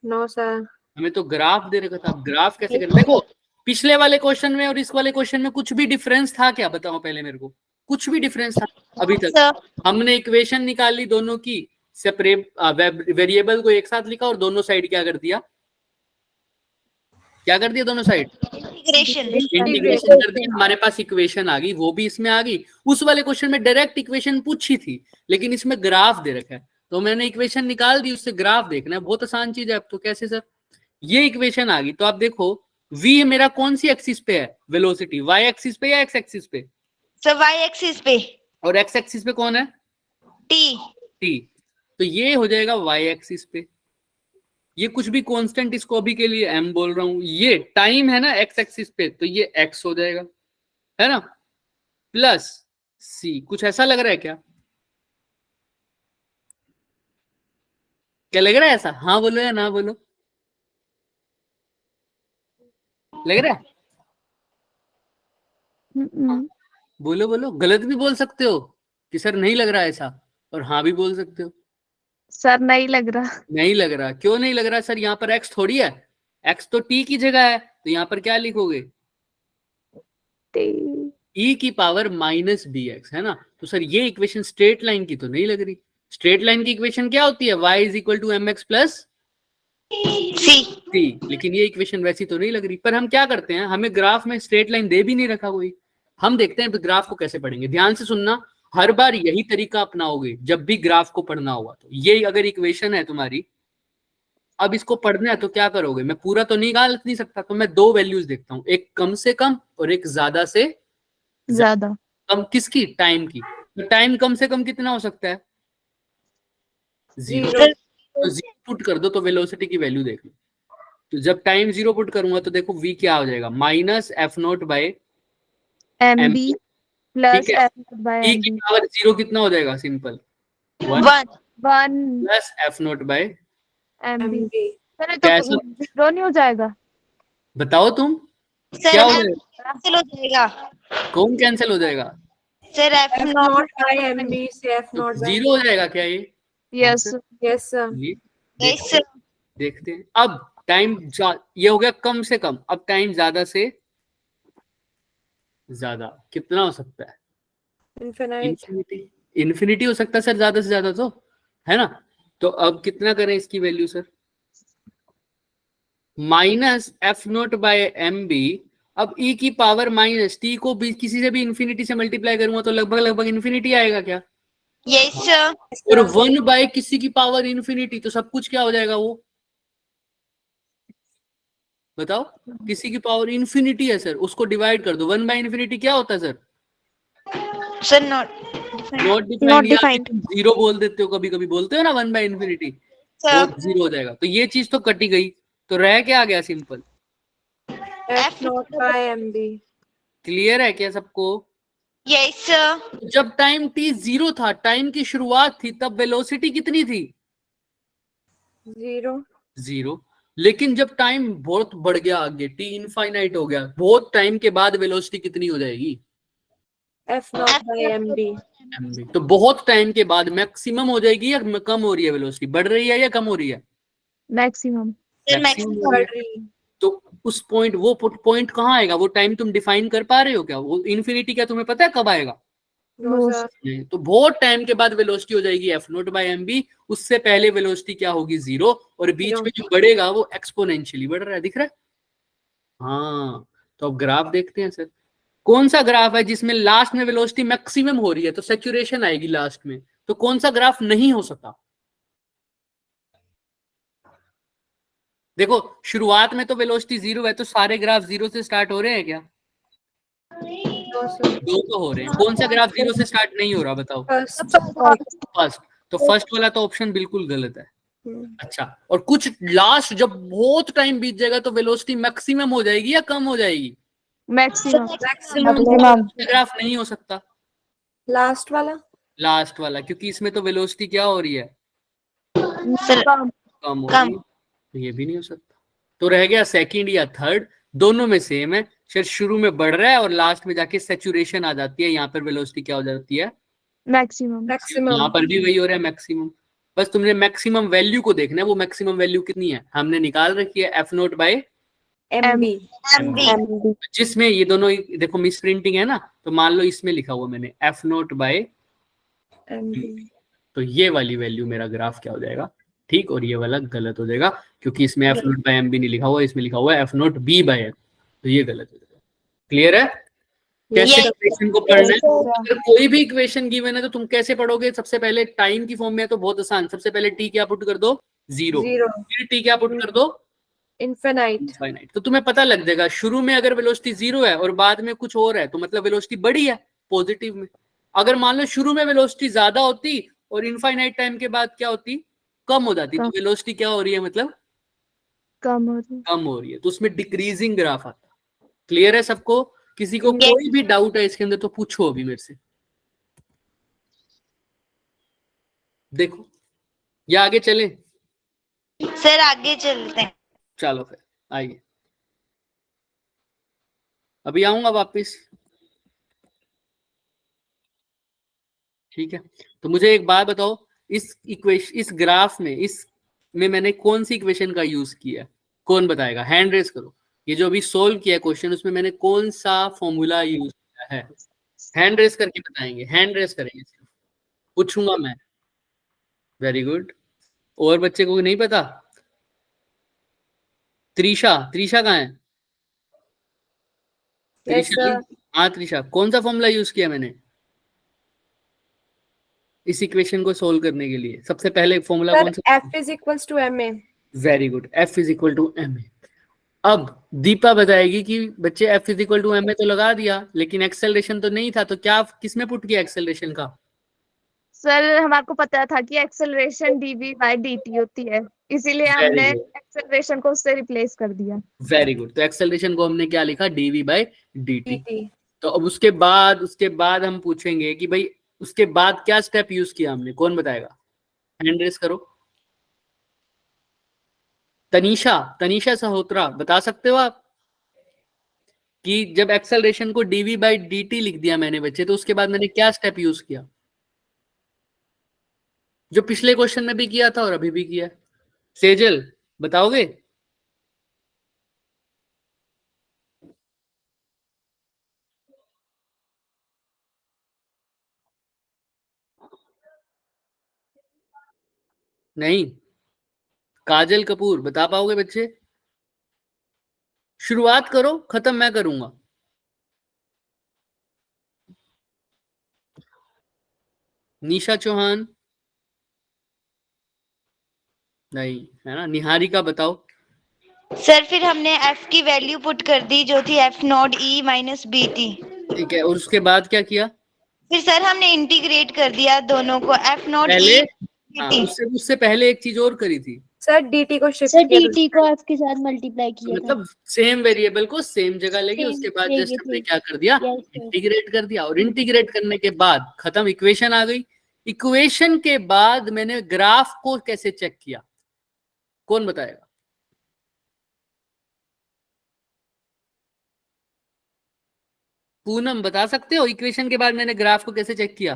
नो सर। हमें तो ग्राफ दे रखा था। अब ग्राफ कैसे करना, देखो पिछले वाले क्वेश्चन में और इस वाले क्वेश्चन में कुछ भी डिफरेंस था क्या, बताओ पहले मेरे को, कुछ भी डिफरेंस था अभी तक, सर हमने इक्वेशन निकाली दोनों की, सेपरेट वेरिएबल को एक साथ लिखा और दोनों साइड क्या कर दिया, क्या कर दिया, दोनों साइड इंटीग्रेशन। इंटीग्रेशन कर दिया, हमारे पास इक्वेशन आ गई, वो भी इसमें आ गई। उस वाले क्वेश्चन में डायरेक्ट इक्वेशन पूछी थी, लेकिन इसमें ग्राफ दे रखा है, तो मैंने इक्वेशन निकाल दी, उससे ग्राफ देखना है, बहुत आसान चीज है। अब तो कैसे सर, ये इक्वेशन आ गई, तो आप देखो v मेरा कौन सी एक्सिस पे है, वेलोसिटी y एक्सिस पे या x एक्सिस पे, सर Y एक्सिस पे, और x एक्सिस पे कौन है, T। t, तो ये हो जाएगा y एक्सिस पे, ये कुछ भी कांस्टेंट, इसको अभी के लिए m बोल रहा हूं, ये टाइम है ना x एक्सिस पे, तो ये x हो जाएगा, है ना, प्लस c, कुछ ऐसा लग रहा है क्या, क्या लग रहा है ऐसा, हाँ बोलो या ना बोलो, लग रहा है, बोलो बोलो, गलत भी बोल सकते हो कि सर नहीं लग रहा ऐसा, और हाँ भी बोल सकते हो, सर नहीं लग रहा। नहीं लग रहा, क्यों नहीं लग रहा सर, यहाँ पर x थोड़ी है, x तो t की जगह है, तो यहाँ पर क्या लिखोगे, e की पावर माइनस बी एक्स, है ना, तो सर ये इक्वेशन स्ट्रेट लाइन की तो नहीं लग रही, स्ट्रेट लाइन की इक्वेशन क्या होती है, y is equal to M X plus C, लेकिन ये इक्वेशन वैसी तो नहीं लग रही। पर हम क्या करते हैं, हमें ग्राफ में स्ट्रेट लाइन दे भी नहीं रखा कोई, हम देखते हैं ग्राफ को कैसे पढ़ेंगे, ध्यान से सुनना, हर बार यही तरीका अपनाओगे जब भी ग्राफ को पढ़ना होगा। तो ये अगर इक्वेशन है तुम्हारी, अब इसको पढ़ना है तो क्या करोगे, मैं पूरा तो निकाल नहीं सकता, तो मैं दो वैल्यूज देखता हूं, एक कम से कम और एक ज्यादा से ज्यादा। कम, किसकी, टाइम की, तो टाइम कम से कम कितना हो सकता है, 0, तो 0 पुट कर दो तो वेलोसिटी की वैल्यू देख लो, तो जब टाइम 0 पुट करूंगा तो देखो v क्या हो जाएगा, minus F naught by M B plus F by e की पावर 0 कितना हो जाएगा, simple 1 plus F naught by M B. MB। Sir ये तो कैसा? जीरो नहीं हो जाएगा, बताओ तुम, सर क्या हो M जाएगा, कैंसिल हो जाएगा, कौन कैंसिल हो जाएगा, sir F F naught naught by MB से F नॉट बाय। 0 हो जाएगा क्या ये, यस यस सर। ये देखते हैं। अब टाइम ये हो गया कम से कम, अब टाइम ज्यादा से ज्यादा कितना हो सकता है? Infinite. इन्फिनिटी। इन्फिनिटी हो सकता है सर ज्यादा से ज्यादा, तो है ना। तो अब कितना करें इसकी value sir? Minus F naught by M B. अब ई की पावर माइनस टी को भी किसी से भी इन्फिनिटी से मल्टीप्लाई करूंगा तो लगभग लगभग इन्फिनिटी आएगा क्या? Yes sir. और 1 बाय किसी की पावर इन्फिनिटी, तो सब कुछ क्या हो जाएगा वो? बताओ। किसी की पावर इन्फिनिटी है सर, उसको डिवाइड कर दो। 1 बाय इन्फिनिटी क्या होता है sir? Sir not not defined, या तुम जीरो बोल देते हो, कभी कभी बोलते हो ना 1 बाय इन्फिनिटी, वो जीरो हो जाएगा। तो ये चीज तो कटी गई, तो रह क्या आ गया? Simple F naught by MB. Clear है क्या सबको? Yes sir. जब टाइम t 0 था, टाइम की शुरुआत थी, तब वेलोसिटी कितनी थी? 0. 0। लेकिन जब टाइम बहुत बढ़ गया आगे, t इनफाइनाइट हो गया, बहुत टाइम के बाद वेलोसिटी कितनी हो जाएगी? F naught by MB. mv। तो बहुत टाइम के बाद मैक्सिमम हो जाएगी या कम हो रही है वेलोसिटी? बढ़ रही है या कम हो रही है? मैक्सिमम। मैक्सिमम हो रही है। तो उस पॉइंट, वो पॉइंट कहाँ आएगा? वो टाइम तुम डिफाइन कर पा रहे हो क्या? वो इन्फिनिटी क्या तुम्हें पता है कब आएगा? No, sir. नहीं। तो बहुत टाइम के बाद वेलोसिटी हो जाएगी F naught by M B. उससे पहले वेलोसिटी क्या होगी? 0। और बीच में जो बढ़ेगा वो एक्सपोनेंशियली बढ़ रहा है, दिख रहा है? हाँ। तो अब ग्राफ देखते हैं सर। कौन सा ग्राफ है जिसमें लास्ट में वेलोसिटी मैक्सिमम हो रही है, तो सैचुरेशन आएगी लास्ट में? तो कौन सा ग्राफ नहीं हो सकता? देखो, शुरुआत में तो वेलोसिटी 0 है, तो सारे ग्राफ 0 से स्टार्ट हो रहे हैं क्या? No, sir. दो तो हो रहे हैं। कौन सा ग्राफ 0 से स्टार्ट नहीं हो रहा बताओ? First. फर्स्ट। तो फर्स्ट वाला तो ऑप्शन बिल्कुल गलत है। अच्छा, और कुछ लास्ट जब बहुत टाइम बीत जाएगा तो वेलोसिटी मैक्सिमम हो जाएगी या कम हो जाएगी? मैक्सिमम। Maximum. ग्राफ नहीं हो सकता Last वाला. लास्ट वाला, क्योंकि इसमें तो वेलोसिटी क्या हो रही है? सर कम हो रही है। तो ये भी नहीं हो सकता। तो रह गया सेकंड या थर्ड, दोनों में सेम है। शायद शुरू में बढ़ रहा है और लास्ट में जाके सैचुरेशन आ जाती है, यहाँ पर वेलोसिटी क्या हो जाती है? मैक्सिमम। यहाँ पर भी वही हो रहा है, मैक्सिमम। बस तुमने मैक्सिमम वैल्यू को देखना है, वो मैक्सिमम वैल्यू कितनी है हमने निकाल रखी है, एफ नोट बाय MB. जिसमें ये दोनों देखो मिस प्रिंटिंग है ना, तो मान लो इसमें लिखा हुआ मैंने एफ नोट बाय MB. तो ये वाली वैल्यू मेरा ग्राफ क्या हो जाएगा? ठीक, और ये वाला गलत हो जाएगा, क्योंकि इसमें F naught by M B नहीं लिखा हुआ, इसमें लिखा हुआ है F naught B by M, तो ये गलत हो जाएगा। क्लियर है? कैसे इक्वेशन को पढ़ना है? अगर कोई भी इक्वेशन गिवन है तो तुम कैसे पढ़ोगे? सबसे पहले टाइम की फॉर्म में है तो बहुत आसान, सबसे पहले टी क्या पुट कर दो? 0। फिर टी क्या पुट कर दो? Infinite. इनफाइनाइट। तो तुम्हें पता लग जाएगा शुरू में अगर वेलोसिटी 0 है और बाद में कुछ और है तो मतलब वेलोसिटी बढ़ी है पॉजिटिव में। अगर मान लो शुरू में वेलोसिटी ज्यादा होती और इनफाइनाइट टाइम के बाद क्या होती? कम हो जाती, तो वेलोसिटी क्या हो रही है? मतलब कम हो रही है, तो उसमें डिक्रीजिंग ग्राफ आता। क्लियर है सबको? किसी को कोई भी डाउट है इसके अंदर तो पूछो अभी मेरे से। देखो, या आगे चले? सर आगे चलते हैं। चलो फिर आइए, अभी आऊंगा वापस। ठीक है, तो मुझे एक बात बताओ, इस इक्वेशन, इस ग्राफ में, इसमें मैंने कौन सी इक्वेशन का यूज किया है? कौन बताएगा? हैंड रेस करो। ये जो अभी सोल्व किया क्वेश्चन, उसमें मैंने कौन सा फॉर्मूला यूज किया है? हैंड रेस करके बताएंगे, हैंड रेस करेंगे, सिर्फ पूछूंगा मैं। Very good. और बच्चे को नहीं पता? त्रिशा, त्रिशा कहाँ है? Yes, Trisha, sir. हाँ त्रिशा, कौन सा फॉर्मूला यूज किया मैंने इस इक्वेशन को सोल्व करने के लिए? सबसे पहले फॉर्मूला Sir, कौन सा? F is equals to MA. Very good, F is equal to M A. अब दीपा बताएगी कि बच्चे F is equal to M A तो लगा दिया, लेकिन एक्सेलरेशन तो नहीं था, तो क्या किसमें पुट किया एक्सेलरेशन का? सर हमारे को पता था कि एक्सेलरेशन dv बाय dt होती है, इसीलिए हमने एक्सेलरेशन को उससे रिप्लेस कर दिया। Very good. तो एक्सेलरेशन को हमने क्या लिखा? dv by dt। DT. तो अब उसके बाद हम पूछेंगे कि भाई उसके बाद क्या स्टेप यूज किया हमने, कौन बताएगा? हैंड रेस करो। तनीषा, तनीषा सहोत्रा, बता सकते हो आप कि जब एक्सेलरेशन को dv बाई dt लिख दिया मैंने बच्चे, तो उसके बाद मैंने क्या स्टेप यूज किया? जो पिछले क्वेश्चन में भी किया था और अभी भी किया है। सेजल बताओगे? नहीं, काजल कपूर बता पाओगे बच्चे? शुरुआत करो, खत्म मैं करूंगा। निशा चौहान नहीं है ना। निहारिका बताओ। सर फिर हमने एफ की वैल्यू पुट कर दी जो थी F naught E minus B थी। ठीक है, और उसके बाद क्या किया? फिर सर हमने इंटीग्रेट कर दिया दोनों को, एफ नॉट पहले ई उससे पहले एक चीज और करी थी। सर dt को सर शिफ्ट किया dt को f के साथ मल्टीप्लाई किया था। मतलब सेम वेरिएबल को सेम जगह लेके Same उसके बाद जगह जस्ट हमने पे। क्या कर दिया? Yes, sir. इंटीग्रेट कर दिया। और इंटीग्रेट करने के बाद खत्म, इक्वेशन आ गई। इक्वेशन के बाद मैंने ग्राफ को कैसे चेक किया, कौन बताएगा? पूनम बता सकते हो इक्वेशन के बाद मैंने ग्राफ को कैसे चेक किया?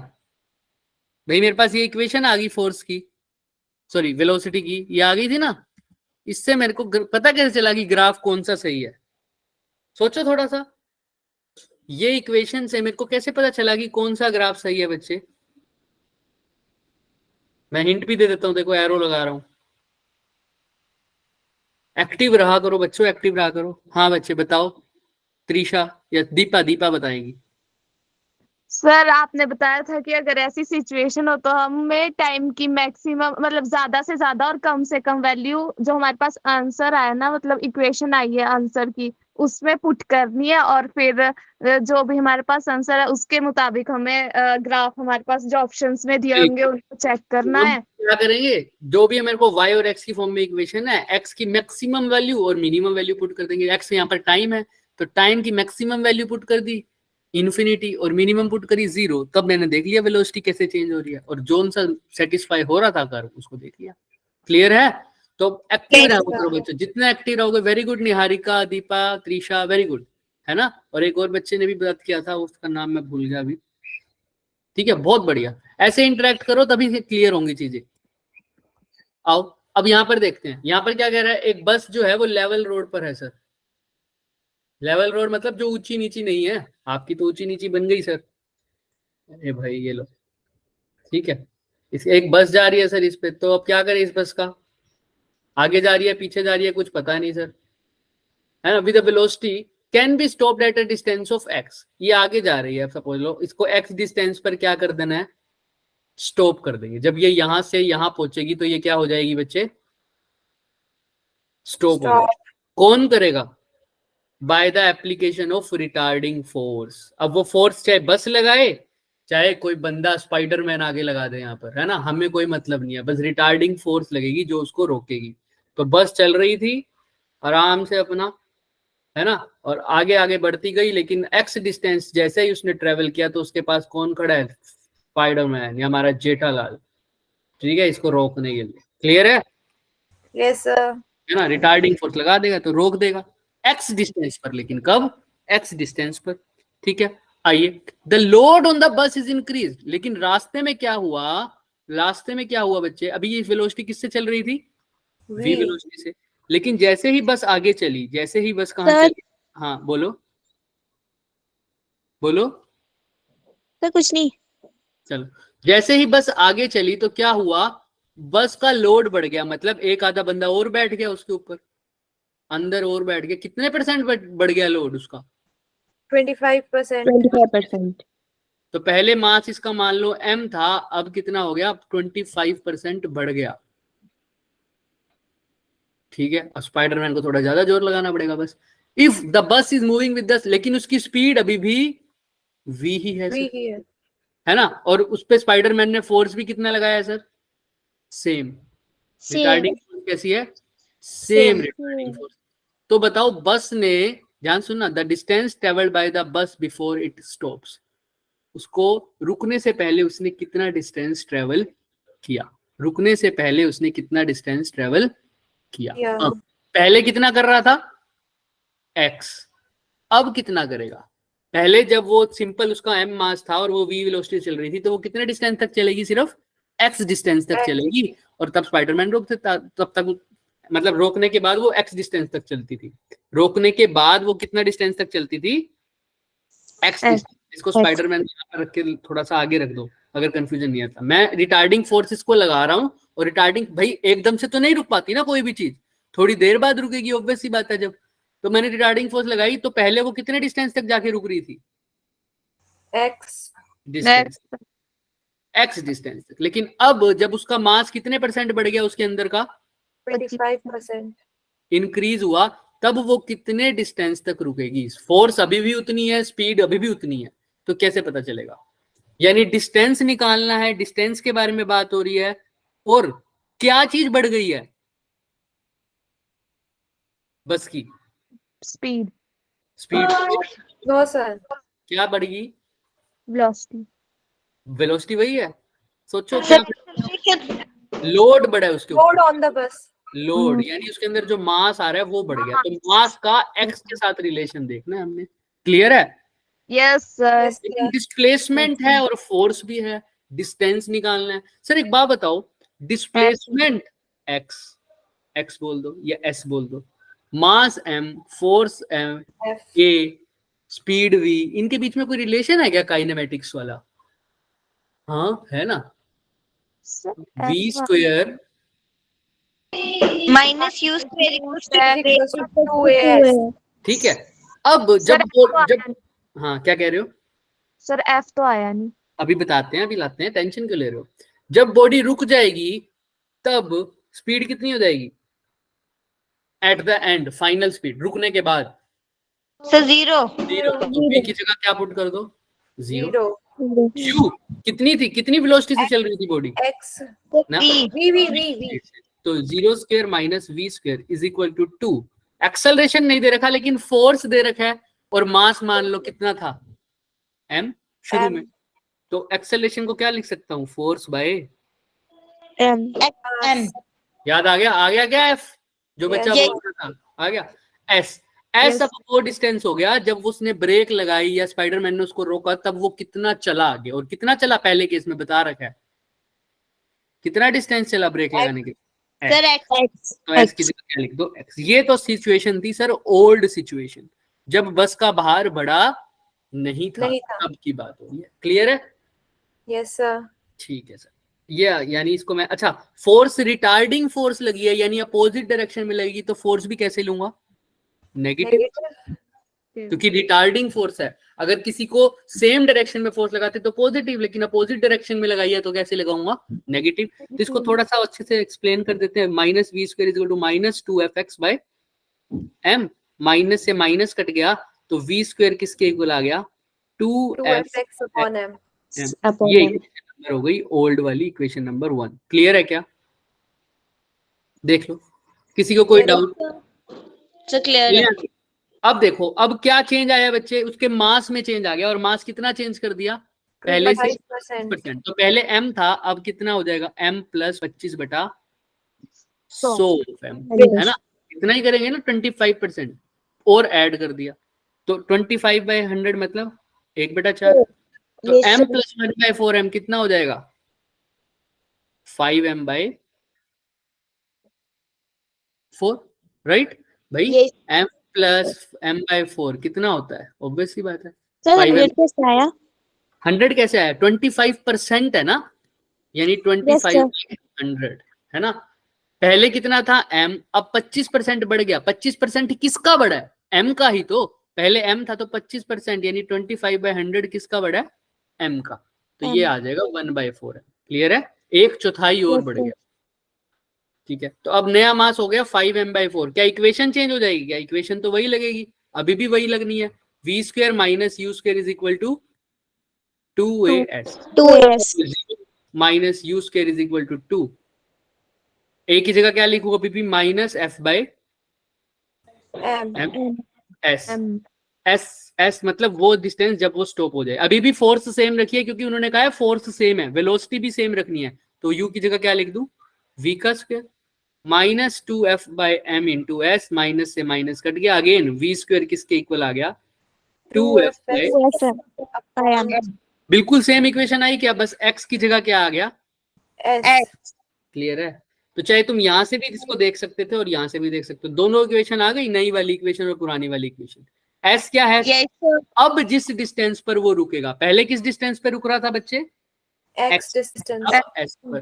भाई मेरे पास ये इक्वेशन आ गई फोर्स की, सॉरी वेलोसिटी की, ये आ गई थी ना। इससे मेरे को पता कैसे चला कि ग्राफ कौन सा सही है? सोचो थोड़ा सा। ये इक्वेशन से मेरे को कैसे पता चला कि कौन सा ग्राफ सही है बच्चे? मैं हिंट भी दे देता हूं, देखो एरो लगा रहा हूं। एक्टिव रहा करो बच्चों, एक्टिव रहा करो। हाँ बच्चे बताओ, त्रिशा या दीपा बताएगी। सर आपने बताया था कि अगर ऐसी सिचुएशन हो तो हमें टाइम की मैक्सिमम मतलब ज्यादा से ज्यादा और कम से कम वैल्यू जो हमारे पास आंसर आया ना, मतलब इक्वेशन आई है आंसर की, उसमें पुट करनी है और फिर जो भी हमारे पास आंसर है उसके मुताबिक हमें ग्राफ हमारे पास जो ऑप्शंस में दिए होंगे उनको चेक करना हम है। क्या करेंगे, जो भी मेरे को y और x की फॉर्म में इक्वेशन है, x की मैक्सिमम वैल्यू और मिनिमम वैल्यू पुट कर देंगे। x यहाँ पर टाइम है तो टाइम की मैक्सिमम वैल्यू पुट कर दी इन्फिनिटी और मिनिमम पुट करी 0। तब मैंने देख लिया वेलोसिटी कैसे चेंज हो रही है और जोन सा सेटिस्फाई हो रहा था कर उसको देख लिया। क्लियर है? तो एक्टिव रहो करो बच्चों, जितना एक्टिव रहोगे। Very good Niharika, Deepa, Trisha, very good, है ना। और एक और बच्चे ने भी बात किया था, उसका नाम मैं भूल गया अभी। ठीक है, बहुत बढ़िया। ऐसे इंटरेक्ट करो तभी क्लियर होंगी चीजें। आओ अब यहाँ पर देखते हैं, यहाँ पर क्या कह रहा है। एक बस जो है वो लेवल रोड पर है सर। लेवल रोड मतलब जो ऊंची नीची नहीं है। आपकी तो ऊंची नीची बन गई सर। अरे भाई ये लो, ठीक है। इस एक बस जा रही है सर इस पे, तो अब क्या करें इस बस का? आगे जा रही है, पीछे जा रही है, कुछ पता नहीं सर, है ना। With velocity can be stopped at a distance of x। ये आगे जा रही है, सपोज लो इसको x डिस्टेंस पर क्या कर देना है? स्टॉप कर देंगे। जब ये यहां से यहां पहुंचेगी तो ये क्या हो जाएगी बच्चे? स्टॉप हो जाएगी। कौन करेगा? By the application of retarding force. अब वो फोर्स चाहे बस लगाए चाहे कोई बंदा स्पाइडरमैन आगे लगा दे यहाँ पर, है ना, हमें कोई मतलब नहीं है। बस रिटार्डिंग फोर्स लगेगी जो उसको रोकेगी। तो बस चल रही थी आराम से अपना, है ना, और आगे आगे बढ़ती गई, लेकिन एक्स डिस्टेंस जैसे ही उसने ट्रेवल किया तो उसके पास कौन खड़ा है? स्पाइडरमैन या हमारा जेठालाल। ठीक है, इसको रोकने के लिए। क्लियर है? Yes sir. है ना, रिटार्डिंग फोर्स लगा देगा तो रोक देगा एक्स डिस्टेंस पर। लेकिन कब? एक्स डिस्टेंस पर। ठीक है, आइए। The load on the bus is increase. लेकिन रास्ते में क्या हुआ? रास्ते में क्या हुआ बच्चे? अभी ये वेलोसिटी किससे चल रही थी? v वेलोसिटी से। लेकिन जैसे ही बस आगे चली, जैसे ही बस कहाँ चली? हाँ बोलो बोलो। सर कुछ नहीं। चलो, जैसे ही बस आगे चली तो क्या हुआ? बस का लोड बढ़ गया। मतलब एक आधा बंदा और बैठ गया उसके ऊपर, अंदर और बैठ गया। कितने परसेंट बढ़ गया लोड उसका? 25%। 25%। तो पहले मास इसका मान लो m था, अब कितना हो गया? 25% बढ़ गया। ठीक है, अब स्पाइडरमैन को थोड़ा ज्यादा जोर लगाना पड़ेगा बस। If the bus is moving with the, लेकिन उसकी स्पीड अभी भी v ही है सर, है ना। और उस पे स्पाइडरमैन ने फोर्स भी कितना लगाया है सर? सेम। रिटार्डिंग फोर्स कैसी है? Same retarding force. तो बताओ बस ने, ध्यान सुनना, the distance travelled by the bus before it stops. उसको रुकने से पहले उसने कितना डिस्टेंस ट्रेवल किया? रुकने से पहले उसने कितना डिस्टेंस ट्रेवल किया? अब पहले कितना कर रहा था? x। अब कितना करेगा? पहले जब वो सिंपल उसका m मास था और वो v वेलोसिटी चल रही थी तो वो कितने डिस्टेंस तक चलेगी? सिर्फ x डिस्टेंस तक चलेगी। और तब स्पाइडरमैन रोक देता, तब तक मतलब रोकने के बाद वो x डिस्टेंस तक चलती थी, रोकने के बाद वो कितना डिस्टेंस तक चलती थी, x डिस्टेंस। इसको स्पाइडरमैन पर रख के थोड़ा सा आगे रख दो अगर कंफ्यूजन नहीं आता। मैं रिटार्डिंग फोर्स इसको लगा रहा हूँ, और रिटार्डिंग भाई एकदम से तो नहीं रुक पाती ना कोई भी चीज, थोड़ी देर बाद रुकेगी, ऑब्वियस सी बात है। जब तो मैंने रिटार्डिंग फोर्स लगाई तो पहले वो कितने डिस्टेंस तक जाके रुक रही थी, x डिस्टेंस, x डिस्टेंस तक। लेकिन अब जब उसका मास कितने परसेंट बढ़ गया उसके अंदर का, 25% इंक्रीज हुआ, तब वो कितने डिस्टेंस तक रुकेगी। फोर्स अभी भी उतनी है, स्पीड अभी भी उतनी है, तो कैसे पता चलेगा। यानी डिस्टेंस निकालना है, डिस्टेंस के बारे में बात हो रही है, और क्या चीज बढ़ गई है, बस की स्पीड, स्पीड। नो सर, क्या बढ़ गई, वेलोसिटी। वेलोसिटी वही है। सोचो क्या लोड बढ़ा है उसके लोड ऊपर, ऑन द बस। लोड यानी उसके अंदर जो मास आ रहा है वो बढ़ गया, तो मास का एक्स के साथ रिलेशन देखना है हमने। क्लियर है। Yes sir. Yes, डिस्प्लेसमेंट है और फोर्स भी है, डिस्टेंस निकालना है। सर एक बात बताओ, डिस्प्लेसमेंट एक्स, एक्स बोल दो या एस बोल दो, mass M, force M F. A, speed V, इनके बीच में कोई रिलेशन है क्या काइनेमेटिक्स वाला? हाँ है ना, V square minus U square Equals to 2as. ठीक है। अब जब हाँ क्या कह रहे हो सर? एफ तो आया नहीं, अभी बताते हैं, अभी लाते हैं, टेंशन क्यों ले रहे हो। जब बॉडी रुक जाएगी तब स्पीड कितनी हो जाएगी at the end, final speed रुकने के बाद? Sir zero. जीरो। तो v की जगह क्या पुट कर दो, जीरो। 0 u कितनी थी, कितनी वेलोसिटी से चल रही थी बॉडी x ना, v तो 0 square minus v square is equal to 2। Acceleration नहीं दे रखा लेकिन फोर्स दे रखा है, और मास मान लो कितना था m शुरू M. में, तो एक्सेलरेशन को क्या लिख सकता हूँ, फोर्स बाय एम। याद आ गया क्या f जो बच्चा Yes. बोल रहा था, आ गया s। s अब वो डिस्टेंस हो गया जब उसने ब्रेक लगाई या स्पाइडरमैन ने उसको रोका, तब वो कितना चला आगे, और कितना चला पहले केस में बता रखा है, कितना डिस्टेंस चला ब्रेक लगाने के। Sir x. तो s की जगह क्या लिख दो, x। ये तो सिचुएशन थी सर, ओल्ड सिचुएशन, जब बस का भार बड़ा नहीं था, तब की बात हो रही है। क्लियर है। yes sir. ठीक है सर। ये यानी इसको मैं, अच्छा फोर्स रिटार्डिंग फोर्स लगी है यानी अपोजिट डायरेक्शन में लगेगी, तो फोर्स भी कैसे लूंगा, नेगेटिव, क्योंकि रिटार्डिंग फोर्स है। अगर किसी को सेम डायरेक्शन में फोर्स लगाते तो पॉजिटिव, लेकिन अपोजिट डायरेक्शन में लगाई है तो कैसे लगाऊंगा, नेगेटिव। तो इसको थोड़ा सा अच्छे से एक्सप्लेन कर देते हैं। Minus V square is equal to minus 2fx by m, minus से माइनस कट गया तो v स्क्वायर किसके इक्वल आ गया, 2fx upon m. ये नंबर हो गई ओल्ड वाली इक्वेशन नंबर 1। क्लियर है क्या, देख लो, किसी को कोई डाउट? सर क्लियर है। अब देखो, अब क्या चेंज आया बच्चे, उसके मास में चेंज आ गया, और मास कितना चेंज कर दिया, पहले से 25%। तो पहले m था, अब कितना हो जाएगा, m प्लस 25/100 है ना, इतना ही करेंगे ना, 25% और ऐड कर दिया, तो 25/100 मतलब 1/4। तो m प्लस 1/4m कितना हो जाएगा, 5m/4, राइट भाई। m प्लस m/4 कितना होता है, ऑब्वियस सी बात है। 100 कैसे आया, 100 कैसे आया, 25% है ना, यानी 25/100 है ना। पहले कितना था m, अब 25% बढ़ गया। 25% किसका बढ़ा है, m का ही तो, पहले m था तो 25% यानी 25/100 किसका बढ़ा है, m का, तो ये आ जाएगा 1/4 है। क्लियर है, 1/4 और बढ़ गया। ठीक है, तो अब नया मास हो गया 5m/4। क्या इक्वेशन चेंज हो जाएगी, क्या इक्वेशन तो वही लगेगी, अभी भी वही लगनी है, v square minus u square is equal to 2as 2s minus u square is equal to 2। a की जगह क्या लिखूंगा पीपी, minus f by m. s मतलब वो डिस्टेंस जब वो स्टॉप हो जाए। अभी भी फोर्स सेम रखिए क्योंकि उन्होंने कहा है फोर्स सेम है, वेलोसिटी भी सेम रखनी है, तो u की जगह क्या लिख दूं, v का square minus 2f/m into S, minus से माइनस कट गया, अगेन v स्क्वायर किसके इक्वल आ गया, 2f/, बिल्कुल सेम इक्वेशन आई क्या, बस x की जगह क्या आ गया, s. क्लियर है। तो चाहे तुम यहाँ से भी इसको देख सकते थे और यहाँ से भी देख सकते हो, दोनों इक्वेशन आ गई, नई वाली इक्वेशन और पुरानी वाली इक्वेशन। एस क्या है? Yes sir. अब जिस डिस्टेंस पर वो रुकेगा, पहले किस डिस्टेंस पर रुक रहा था बच्चे? X distance. अब एस पर।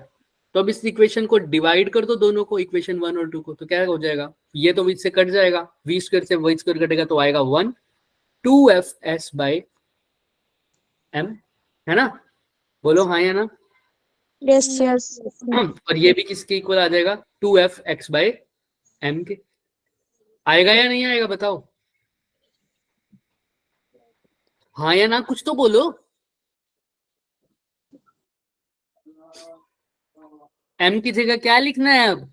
तो अब इस इक्वेशन को डिवाइड कर दो दोनों को, इक्वेशन 1 और 2 को, तो क्या हो जाएगा? ये तो इससे कट जाएगा, v स्क्वायर से y स्क्वायर कटेगा तो आएगा 1 2fs बाय m, है ना? बोलो हाँ या ना? Yes, sir. और ये भी किसके इक्वल आ जाएगा? 2fx बाय m के। आएगा या नहीं आएगा बताओ? हाँ या ना, कुछ तो बोलो। m की जगह क्या लिखना है अब?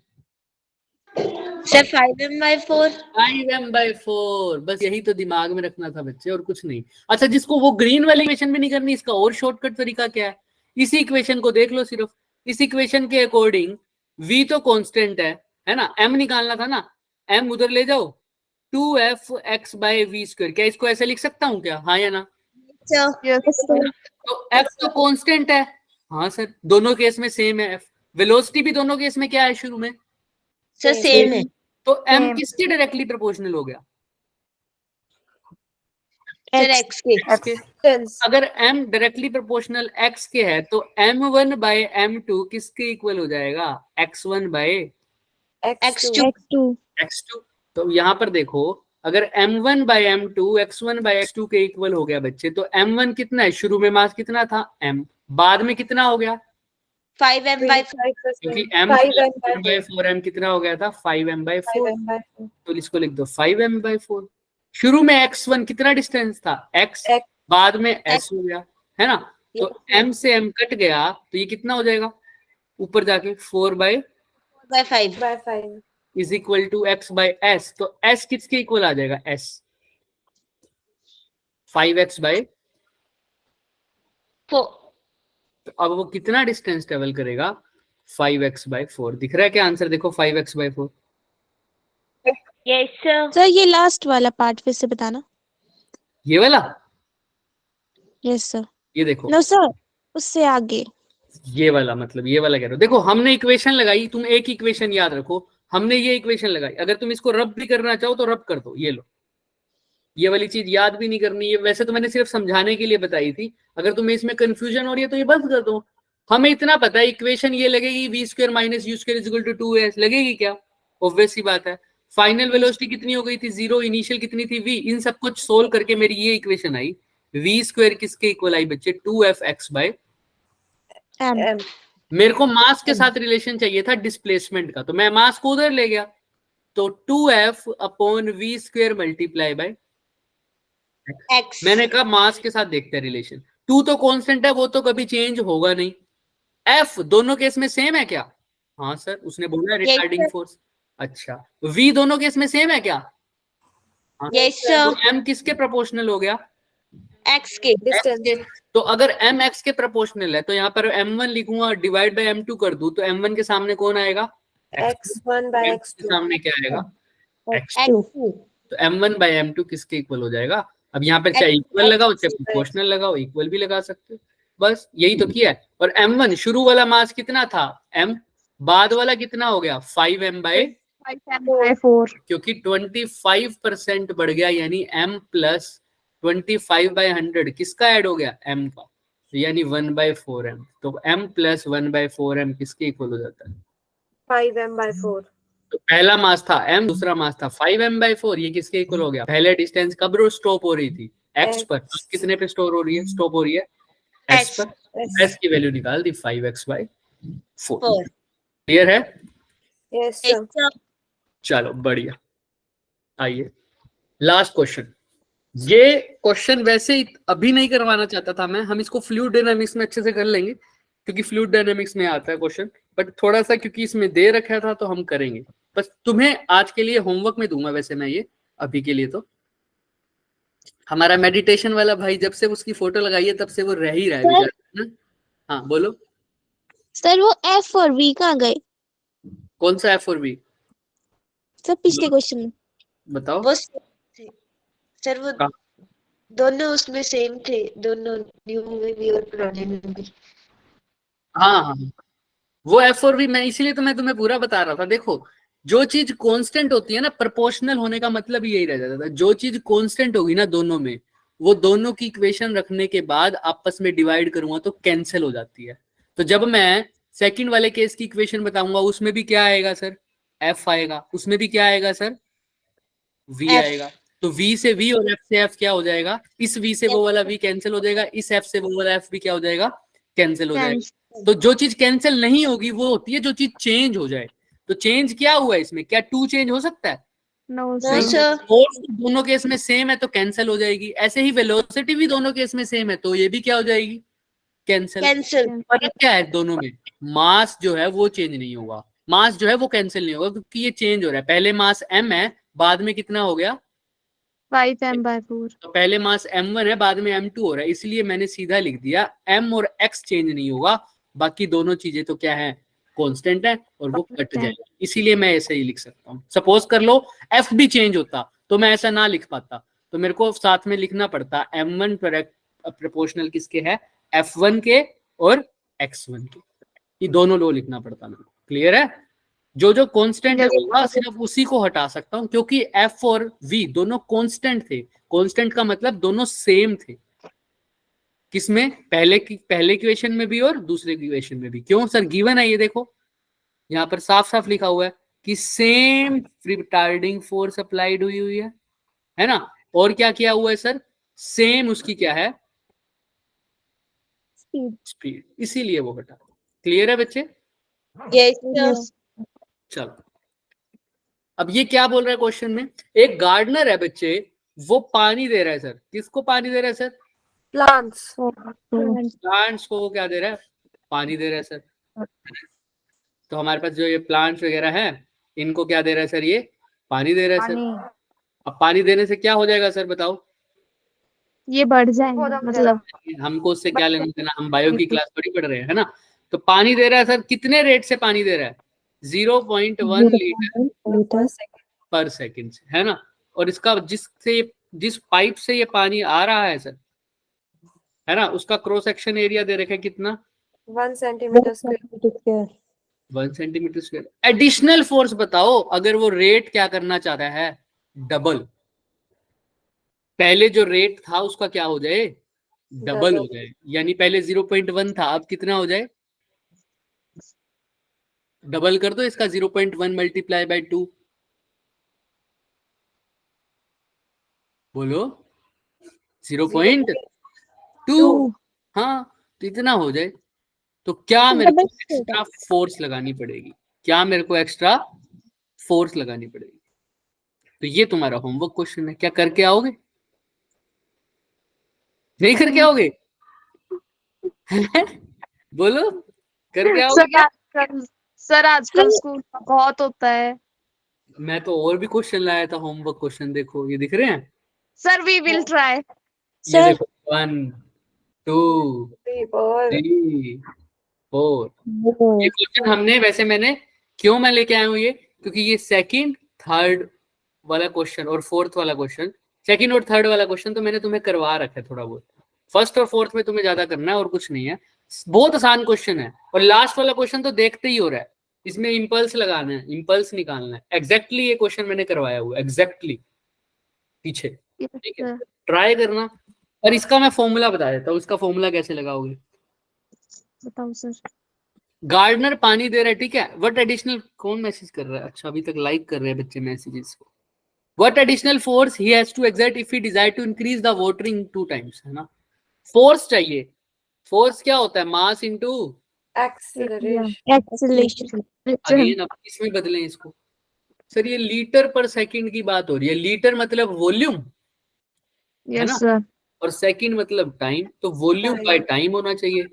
Sir 5m/4। 5m/4, बस यही तो दिमाग में रखना था बच्चे, और कुछ नहीं। अच्छा, जिसको वो ग्रीन वाली इक्वेशन भी नहीं करनी, इसका और शॉर्टकट तरीका क्या है? इसी इक्वेशन को देख लो सिर्फ, इस इक्वेशन के अकॉर्डिंग v तो कांस्टेंट है ना? m निकालना था ना, m उधर ले जाओ, 2fx/v²। क्या इसको ऐसे लिख सकता हूँ क्या? हाँ या ना? तो f तो कांस्टेंट है। हाँ सर, दोनों केस में सेम है f। वेलोसिटी भी दोनों केस में क्या है शुरू में? सर सेम है। तो m किसके डायरेक्टली प्रोपोर्शनल हो गया? सर x के। Distance. अगर m डायरेक्टली प्रोपोर्शनल x के है तो m1/m2 किसके इक्वल हो जाएगा? x1/x2। X2. X2. तो यहाँ पर देखो, अगर m1/m2 x1/x2 के इक्वल हो गया बच्चे, तो m1 कितना है? शुरू में मास कितना था? m। बाद में कितना हो गया? 5m/4। क्योंकि 5m/4. m/4m कितना हो गया था? 5m/4। 5m/4. तो इसको लिख दो 5m/4। शुरू में x1 कितना डिस्टेंस था? x। X. बाद में s हो गया, है ना? तो m से m कट गया, तो ये कितना हो जाएगा ऊपर जाके? 4/5 By 5. Is equal to x/s। तो s किसके इक्वल आ जाएगा? s 5x/4। तो अब वो कितना डिस्टेंस ट्रेवल करेगा? 5x/4। दिख रहा है क्या आंसर? देखो 5x/4। Yes sir. सर ये लास्ट वाला पार्ट फिर से बताना। ये वाला, यस सर। ये देखो, नो सर, उससे आगे। ये वाला, मतलब ये वाला कह रहे हो। देखो हमने इक्वेशन लगाई, तुम एक इक्वेशन याद रखो, हमने ये इक्वेशन लगाई। अगर तुम इसको रब भी करना चाहो तो रब कर दो, ये लो। ये वाली चीज याद भी नहीं करनी है, वैसे तो मैंने सिर्फ समझाने के लिए बताई थी। अगर तुम्हें इसमें कंफ्यूजन हो रही है तो ये बंद कर दो। हमें इतना पता है इक्वेशन ये लगेगी v² - u² = 2s, लगेगी क्या? ऑब्वियस सी बात है। फाइनल वेलोसिटी कितनी हो गई थी? 0। इनिशियल कितनी थी? v। इन सब कुछ सोल्व करके मेरी ये इक्वेशन आई। v² किसके इक्वल आई बच्चे? 2fx/m। M. मेरे को मास के साथ रिलेशन चाहिए था डिस्प्लेसमेंट का, तो मैं मास को उधर ले गया, तो 2f/v² × x। मैंने कहा मास के साथ देखते हैं रिलेशन। 2 तो कांस्टेंट है, वो तो कभी चेंज होगा नहीं। f दोनों केस में सेम है क्या? हाँ सर, उसने बोला रिटार्डिंग फोर्स। अच्छा, v दोनों केस में सेम है क्या? हाँ। Yes sir. तो m किसके प्रोपोर्शनल हो गया? x के। Distance. तो अगर m x के प्रोपोर्शनल है तो यहाँ पर m1 लिखूंगा, डिवाइड बाय m2 कर दूं, तो m1 के सामने कौन आएगा? X1 by m2 के X2. सामने क्या आएगा? x2। तो m1/m2 किसके इक्वल हो जाएगा? अब यहाँ पर चाहे इक्वल लगाओ चाहे प्रोपोर्शनल लगाओ, इक्वल भी लगा सकते हो, बस यही तो किया है। और m1 शुरू वाला मास कितना था? m। बाद वाला कितना हो गया? 5m/4, क्योंकि 25% बढ़ गया, यानी m + 25/100 किसका ऐड हो गया? m का, यानी 1/4m। तो m + 1/4m किसके इक्वल हो जाता है? 5m/4. तो पहला मास था m, दूसरा मास था 5m/4। ये किसके इक्वल हो गया? पहले डिस्टेंस कब स्टॉप हो रही थी? x पर। कितने पे स्टोर हो रही है? स्टॉप हो रही है s पर। s की वैल्यू निकाल दी 5x/4। क्लियर है? Yes, sir. चलो बढ़िया। आइए लास्ट क्वेश्चन। ये क्वेश्चन वैसे अभी नहीं करवाना चाहता था मैं, हम इसको फ्लूइड डायनामिक्स में अच्छे से कर लेंगे, क्योंकि फ्लूइड डायनामिक्स में आता है क्वेश्चन, बट थोड़ा सा क्योंकि इसमें दे रखा था तो हम करेंगे। बस तुम्हें आज के लिए होमवर्क में दूंगा वैसे मैं, ये अभी के लिए तो। हमारा मेडिटेशन वाला भाई जब से उसकी फोटो लगाई है तब से वो रह ही रहा है बेचारा ना। हाँ बोलो सर वो F और V कहाँ गए? कौन सा F और V? सर पिछले क्वेश्चन में बताओ। वो सर वो दोनों उसमें सेम थे, दोनों न्यू में भी और पुराने में भी। हाँ हाँ वो एफ और वी, मैं इसीलिए तो मैं तुम्हें पूरा बता रहा था। देखो जो चीज कांस्टेंट होती है ना, प्रोपोर्शनल होने का मतलब यही रह जाता था। जो चीज कांस्टेंट होगी ना दोनों में, वो दोनों की इक्वेशन रखने के बाद आपस में डिवाइड करूंगा तो कैंसिल हो जाती है। तो जब मैं सेकंड वाले केस की इक्वेशन बताऊंगा उसमें भी क्या आएगा सर, एफ आएगा। उसमें भी क्या आएगा सर, वी F. आएगा। तो वी से वी और एफ से एफ क्या हो जाएगा, इस वी से वो वाला वी कैंसिल हो जाएगा, इस एफ से वो वाला एफ भी क्या हो जाएगा, कैंसिल हो जाएगा। तो जो चीज कैंसिल नहीं होगी वो होती है जो चीज चेंज हो जाए। तो चेंज क्या हुआ इसमें, क्या 2 चेंज हो सकता है? नो No, सर। sir. फोर्स दोनों केस में सेम है तो कैंसिल हो जाएगी। ऐसे ही वेलोसिटी भी दोनों केस में सेम है तो ये भी क्या हो जाएगी, कैंसिल। Cancel. फर्क क्या है दोनों में, मास जो है वो चेंज नहीं होगा, मास जो है वो कैंसिल नहीं होगा क्योंकि ये चेंज हो रहा है। पहले मास m है, बाद में कितना हो गया 5m/4। तो पहले मास m1 है, बाद में m2 हो रहा है, इसलिए मैंने सीधा लिख दिया m और x चेंज नहीं होगा, बाकी दोनों चीजें तो क्या है, कांस्टेंट है और वो कट जाएगा, इसीलिए मैं ऐसे ही लिख सकता हूँ। सपोज कर लो f भी चेंज होता तो मैं ऐसा ना लिख पाता, तो मेरे को साथ में लिखना पड़ता m1 प्रोपोर्शनल किसके है, f1 के और x1 के, ये दोनों लो लिखना पड़ता मेरे को। क्लियर है? जो जो कांस्टेंट होगा सिर्फ उसी को हटा सकता हूं क्योंकि f और v दोनों कांस्टेंट थे। कांस्टेंट का मतलब दोनों सेम थे, किसमें, पहले इक्वेशन में भी और दूसरे इक्वेशन में भी। क्यों सर, गिवन है ये देखो, यहाँ पर साफ साफ लिखा हुआ है कि सेम रिटार्डिंग फोर्स अप्लाइड हुई है ना, और क्या किया हुआ है सर, सेम उसकी क्या है, स्पीड, इसीलिए वो हटा। क्लियर है बच्चे? Yes, sir. चलो अब ये क्या बोल रहा है क्वेश्चन में, एक गार्डनर है बच्चे, वो पानी दे रहा है सर, किसको पानी दे रहा है सर, Plants. प्लांट्स को वो क्या दे रहा है, पानी दे रहा है सर। तो हमारे पास जो ये प्लांट्स वगैरह है इनको क्या दे रहा है सर, ये पानी दे रहा है सर। अब पानी देने से क्या हो जाएगा सर बताओ, ये बढ़ जाएंगे मतलब हमको उससे क्या लेना देना, हम बायो की क्लास थोड़ी पढ़ रहे हैं, है ना। तो पानी दे रहा है सर, कितने रेट से पानी दे रहा है, 0.1 लीटर पर सेकंड से, है ना। और इसका जिस पाइप से ये पानी आ रहा है सर, है ना, उसका क्रॉस सेक्शन एरिया दे रखा है कितना, 1 centimeter square. 1 centimetre square. Additional force बताओ अगर वो रेट क्या करना चाह रहा है, डबल, पहले जो रेट था उसका क्या हो जाए, डबल हो जाए, यानी पहले 0.1 था अब कितना हो जाए, डबल कर दो इसका, 0.1 मल्टीप्लाई बाय 2, बोलो 0.2, हाँ तो इतना हो जाए। तो क्या मेरे को एक्स्ट्रा फोर्स लगानी पड़ेगी, क्या मेरे को एक्स्ट्रा फोर्स लगानी पड़ेगी। तो ये तुम्हारा होमवर्क क्वेश्चन है, क्या करके आओगे, नहीं करके आओगे बोलो करके आओगे क्या? सर आजकल स्कूल बहुत होता है। मैं तो और भी क्वेश्चन लाया था होमवर्क क्वेश्चन, देखो ये दिख रहे हैं सर वी विल ट्राई। ये देखो 1 2 3, 4. 3 4 ये क्वेश्चन हमने, वैसे मैंने क्यों मैं लेके आया हूँ ये, क्योंकि ये सेकंड थर्ड वाला क्वेश्चन और फोर्थ वाला क्वेश्चन, सेकंड और थर्ड वाला क्वेश्चन तो मैंने तुम्हें करवा रखा है थोड़ा बहुत, फर्स्ट और फोर्थ में तुम्हें ज्यादा करना है और कुछ नहीं है, बहुत आसान क्वेश्चन है। और लास्ट वाला क्वेश्चन तो देखते ही हो रहा है, इसमें इंपल्स लगाना है, इंपल्स निकालना है, एग्जैक्टली ये क्वेश्चन मैंने करवाया हुआ एग्जैक्टली पीछे, ठीक है, ट्राई करना। और इसका मैं फॉर्मूला बता देता हूँ, इसका फॉर्मूला कैसे लगाओगे, बताओ सर। गार्डनर पानी दे रहा है, ठीक है, व्हाट एडिशनल, कौन मैसेज कर रहा है, अच्छा अभी तक लाइक कर रहे हैं बच्चे मैसेजेस को, what additional force he has to exert if he desires to increase the watering 2 times, है ना। फोर्स चाहिए, फोर्स क्या होता है, मास इनटू Acceleration. अगेन, अब इसमें बदलें इसको, सर ये लीटर पर सेकंड की बात हो रही है, लीटर मतलब वॉल्यूम, है ना, यस सर। और सेकंड मतलब टाइम, तो वॉल्यूम बाय टाइम होना चाहिए।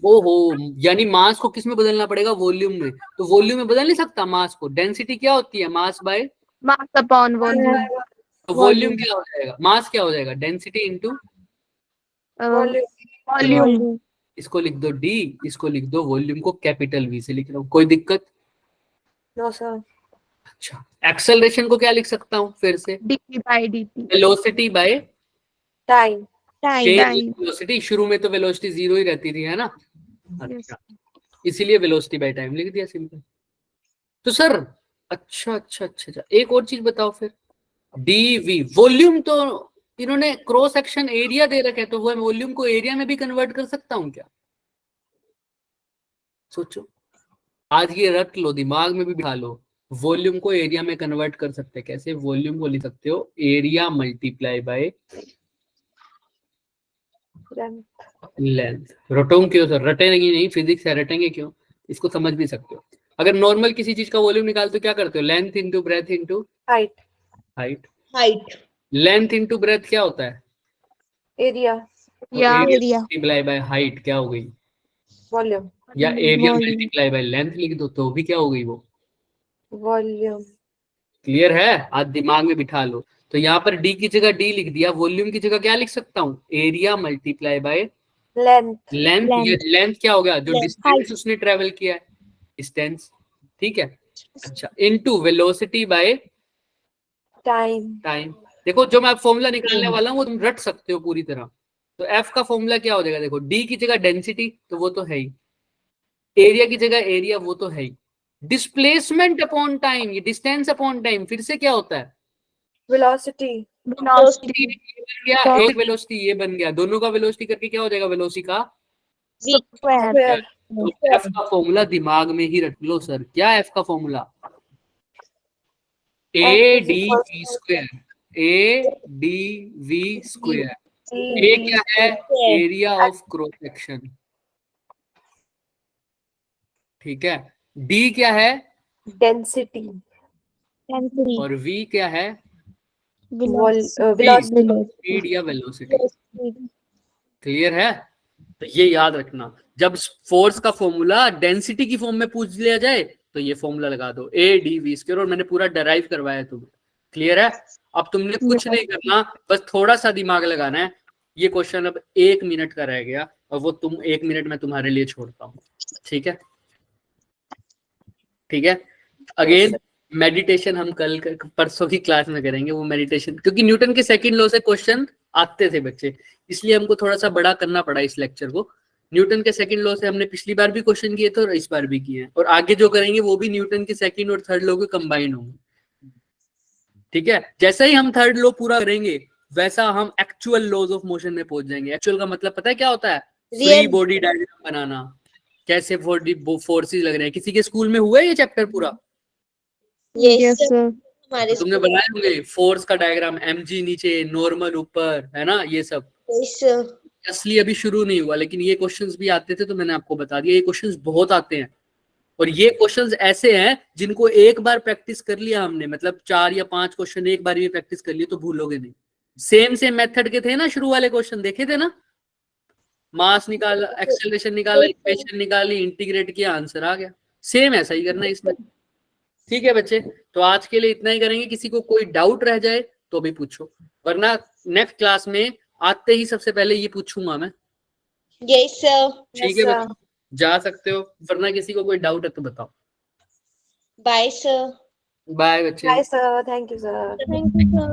ओहो, यानी मास को किस में बदलना पड़ेगा, वॉल्यूम में, तो वॉल्यूम में बदल नहीं सकता मास को, डेंसिटी क्या होती है, mass by, mass upon volume. तो वॉल्यूम क्या हो जाएगा, मास क्या हो जाएगा, डेंसिटी इनटू वॉल्यूम। इसको लिख दो डी, इसको लिख दो वॉल्यूम को कैपिटल वी से लिख रहा हूँ, कोई दिक्कत? No, sir. अच्छा, एक्सेलरेशन को क्या लिख सकता हूँ फिर से, dt by dt। Velocity bye Time. Change velocity, शुरू में तो वेलोसिटी 0 ही रहती थी, है ना। अच्छा, इसीलिए वेलोसिटी बाय टाइम लिख दिया सिंपल। तो सर अच्छा, एक और चीज बताओ फिर, डीवी वॉल्यूम तो इन्होंने क्रॉस सेक्शन एरिया दे रखा है, तो वो वॉल्यूम को एरिया में भी कन्वर्ट कर सकता हूँ क्या? सोचो, आज ये रख लो, दिमाग में भी बिठा लो, वॉल्यूम को एरिया में कन्वर्ट कर सकते हैं कैसे? वॉल्यूम को लिख सकते हो एरिया मल्टीप्लाई बाय लेंथ। रटोंगे क्यों सर? रटेंगे नहीं, फिजिक्स है, रटेंगे क्यों? इसको समझ भी सकते हो। अगर नॉर्मल किसी चीज का वॉल्यूम निकालते हो क्या करते हो? Length into breadth into height. Length into breadth क्या होता है? Area area multiply by height क्या हो गई? वॉल्यूम या area Volume. Multiply by length लिख दो तो भी क्या हो गई वो? वॉल्यूम। क्लियर है? आज दिमाग में बिठा लो। तो यहाँ पर डी की जगह डी लिख दिया, वॉल्यूम की जगह क्या लिख सकता हूँ? Area multiply by length length. ये लेंथ क्या हो गया? जो Length. डिस्टेंस उसने ट्रेवल किया है, डिस्टेंस, ठीक है। अच्छा, इनटू वेलोसिटी बाय टाइम। देखो जो मैं फॉर्मूला निकालने वाला हूँ वो तुम रट सकते हो पूरी तरह। तो एफ का फॉर्मूला क्या हो जाएगा? देखो, डी की जगह डेंसिटी तो वो तो है ही, एरिया की जगह एरिया वो तो है ही, डिस्प्लेसमेंट अपॉन टाइम, ये डिस्टेंस अपॉन टाइम फिर से क्या होता है? Velocity Velocity. ये बन गया, एक वेलोसिटी ये बन गया, दोनों का वेलोसिटी करके क्या हो जाएगा? वेलोसिटी का Square. स्क्वायर। तो एफ का फॉर्मूला दिमाग में ही रख लो सर। क्या एफ का formula? A D V square, A D V square. A क्या है? एरिया ऑफ क्रॉस सेक्शन, ठीक है। डी क्या है? डेंसिटी। Density. और वी क्या है? वेलोसिटी। स्पीड या वेलोसिटी। क्लियर है? तो ये याद रखना, जब फोर्स का फॉर्मूला डेंसिटी की फॉर्म में पूछ लिया जाए तो ये फॉर्मूला लगा दो, ए डी वी स्क्वायर, और मैंने पूरा डराइव करवाया तुम्हें। क्लियर है? अब तुमने कुछ नहीं करना, बस थोड़ा सा दिमाग लगाना है। ये क्वेश्चन अब 1 मिनट का रह गया और वो तुम 1 मिनट में तुम्हारे लिए छोड़ता हूँ, ठीक है? ठीक है। अगेन मेडिटेशन हम कल परसों की क्लास में करेंगे, वो मेडिटेशन, क्योंकि न्यूटन के सेकंड लॉ से क्वेश्चन आते थे बच्चे, इसलिए हमको थोड़ा सा बड़ा करना पड़ा इस लेक्चर को। न्यूटन के सेकंड लॉ से हमने पिछली बार भी क्वेश्चन किए थे और इस बार भी किए हैं, और आगे जो करेंगे वो भी न्यूटन के सेकंड और थर्ड लॉ के कंबाइन होंगे, ठीक है? जैसे ही हम थर्ड लॉ पूरा करेंगे वैसा हम एक्चुअल लॉज ऑफ मोशन में पहुंच जाएंगे। एक्चुअल का मतलब पता है क्या होता है? फ्री बॉडी डायग्राम बनाना, कैसे फोर्सेस लग रहे हैं। किसी के स्कूल में हुआ है ये चैप्टर पूरा? Yes, sir. तो तुमने बनाए होंगे फोर्स का डायग्राम, mg नीचे, नॉर्मल ऊपर, है ना? ये सब असली अभी शुरू नहीं हुआ, लेकिन ये क्वेश्चंस भी आते थे तो मैंने आपको बता दिया, ये क्वेश्चंस बहुत आते हैं। और ये क्वेश्चंस ऐसे हैं जिनको एक बार प्रैक्टिस कर लिया हमने, मतलब 4 या 5 क्वेश्चन एक बार में प्रैक्टिस कर लिए तो भूलोगे नहीं। सेम मेथड के थे ना शुरू वाले क्वेश्चन, देखे थे ना? मास निकाला, एक्सेलरेशन निकाला, इक्वेशन निकाली, इंटीग्रेट किया, आंसर आ गया। सेम ऐसा ही करना है इसमें, ठीक है बच्चे? तो आज के लिए इतना ही करेंगे। किसी को कोई डाउट रह जाए तो भी पूछो, वरना नेक्स्ट क्लास में आते ही सबसे पहले ये पूछूंगा मैं। Yes sir. ठीक है बच्चे, जा सकते हो, वरना किसी को कोई डाउट है तो बताओ। Bye sir. बाय बच्चे। Hi sir, thank you sir. Thank you, sir.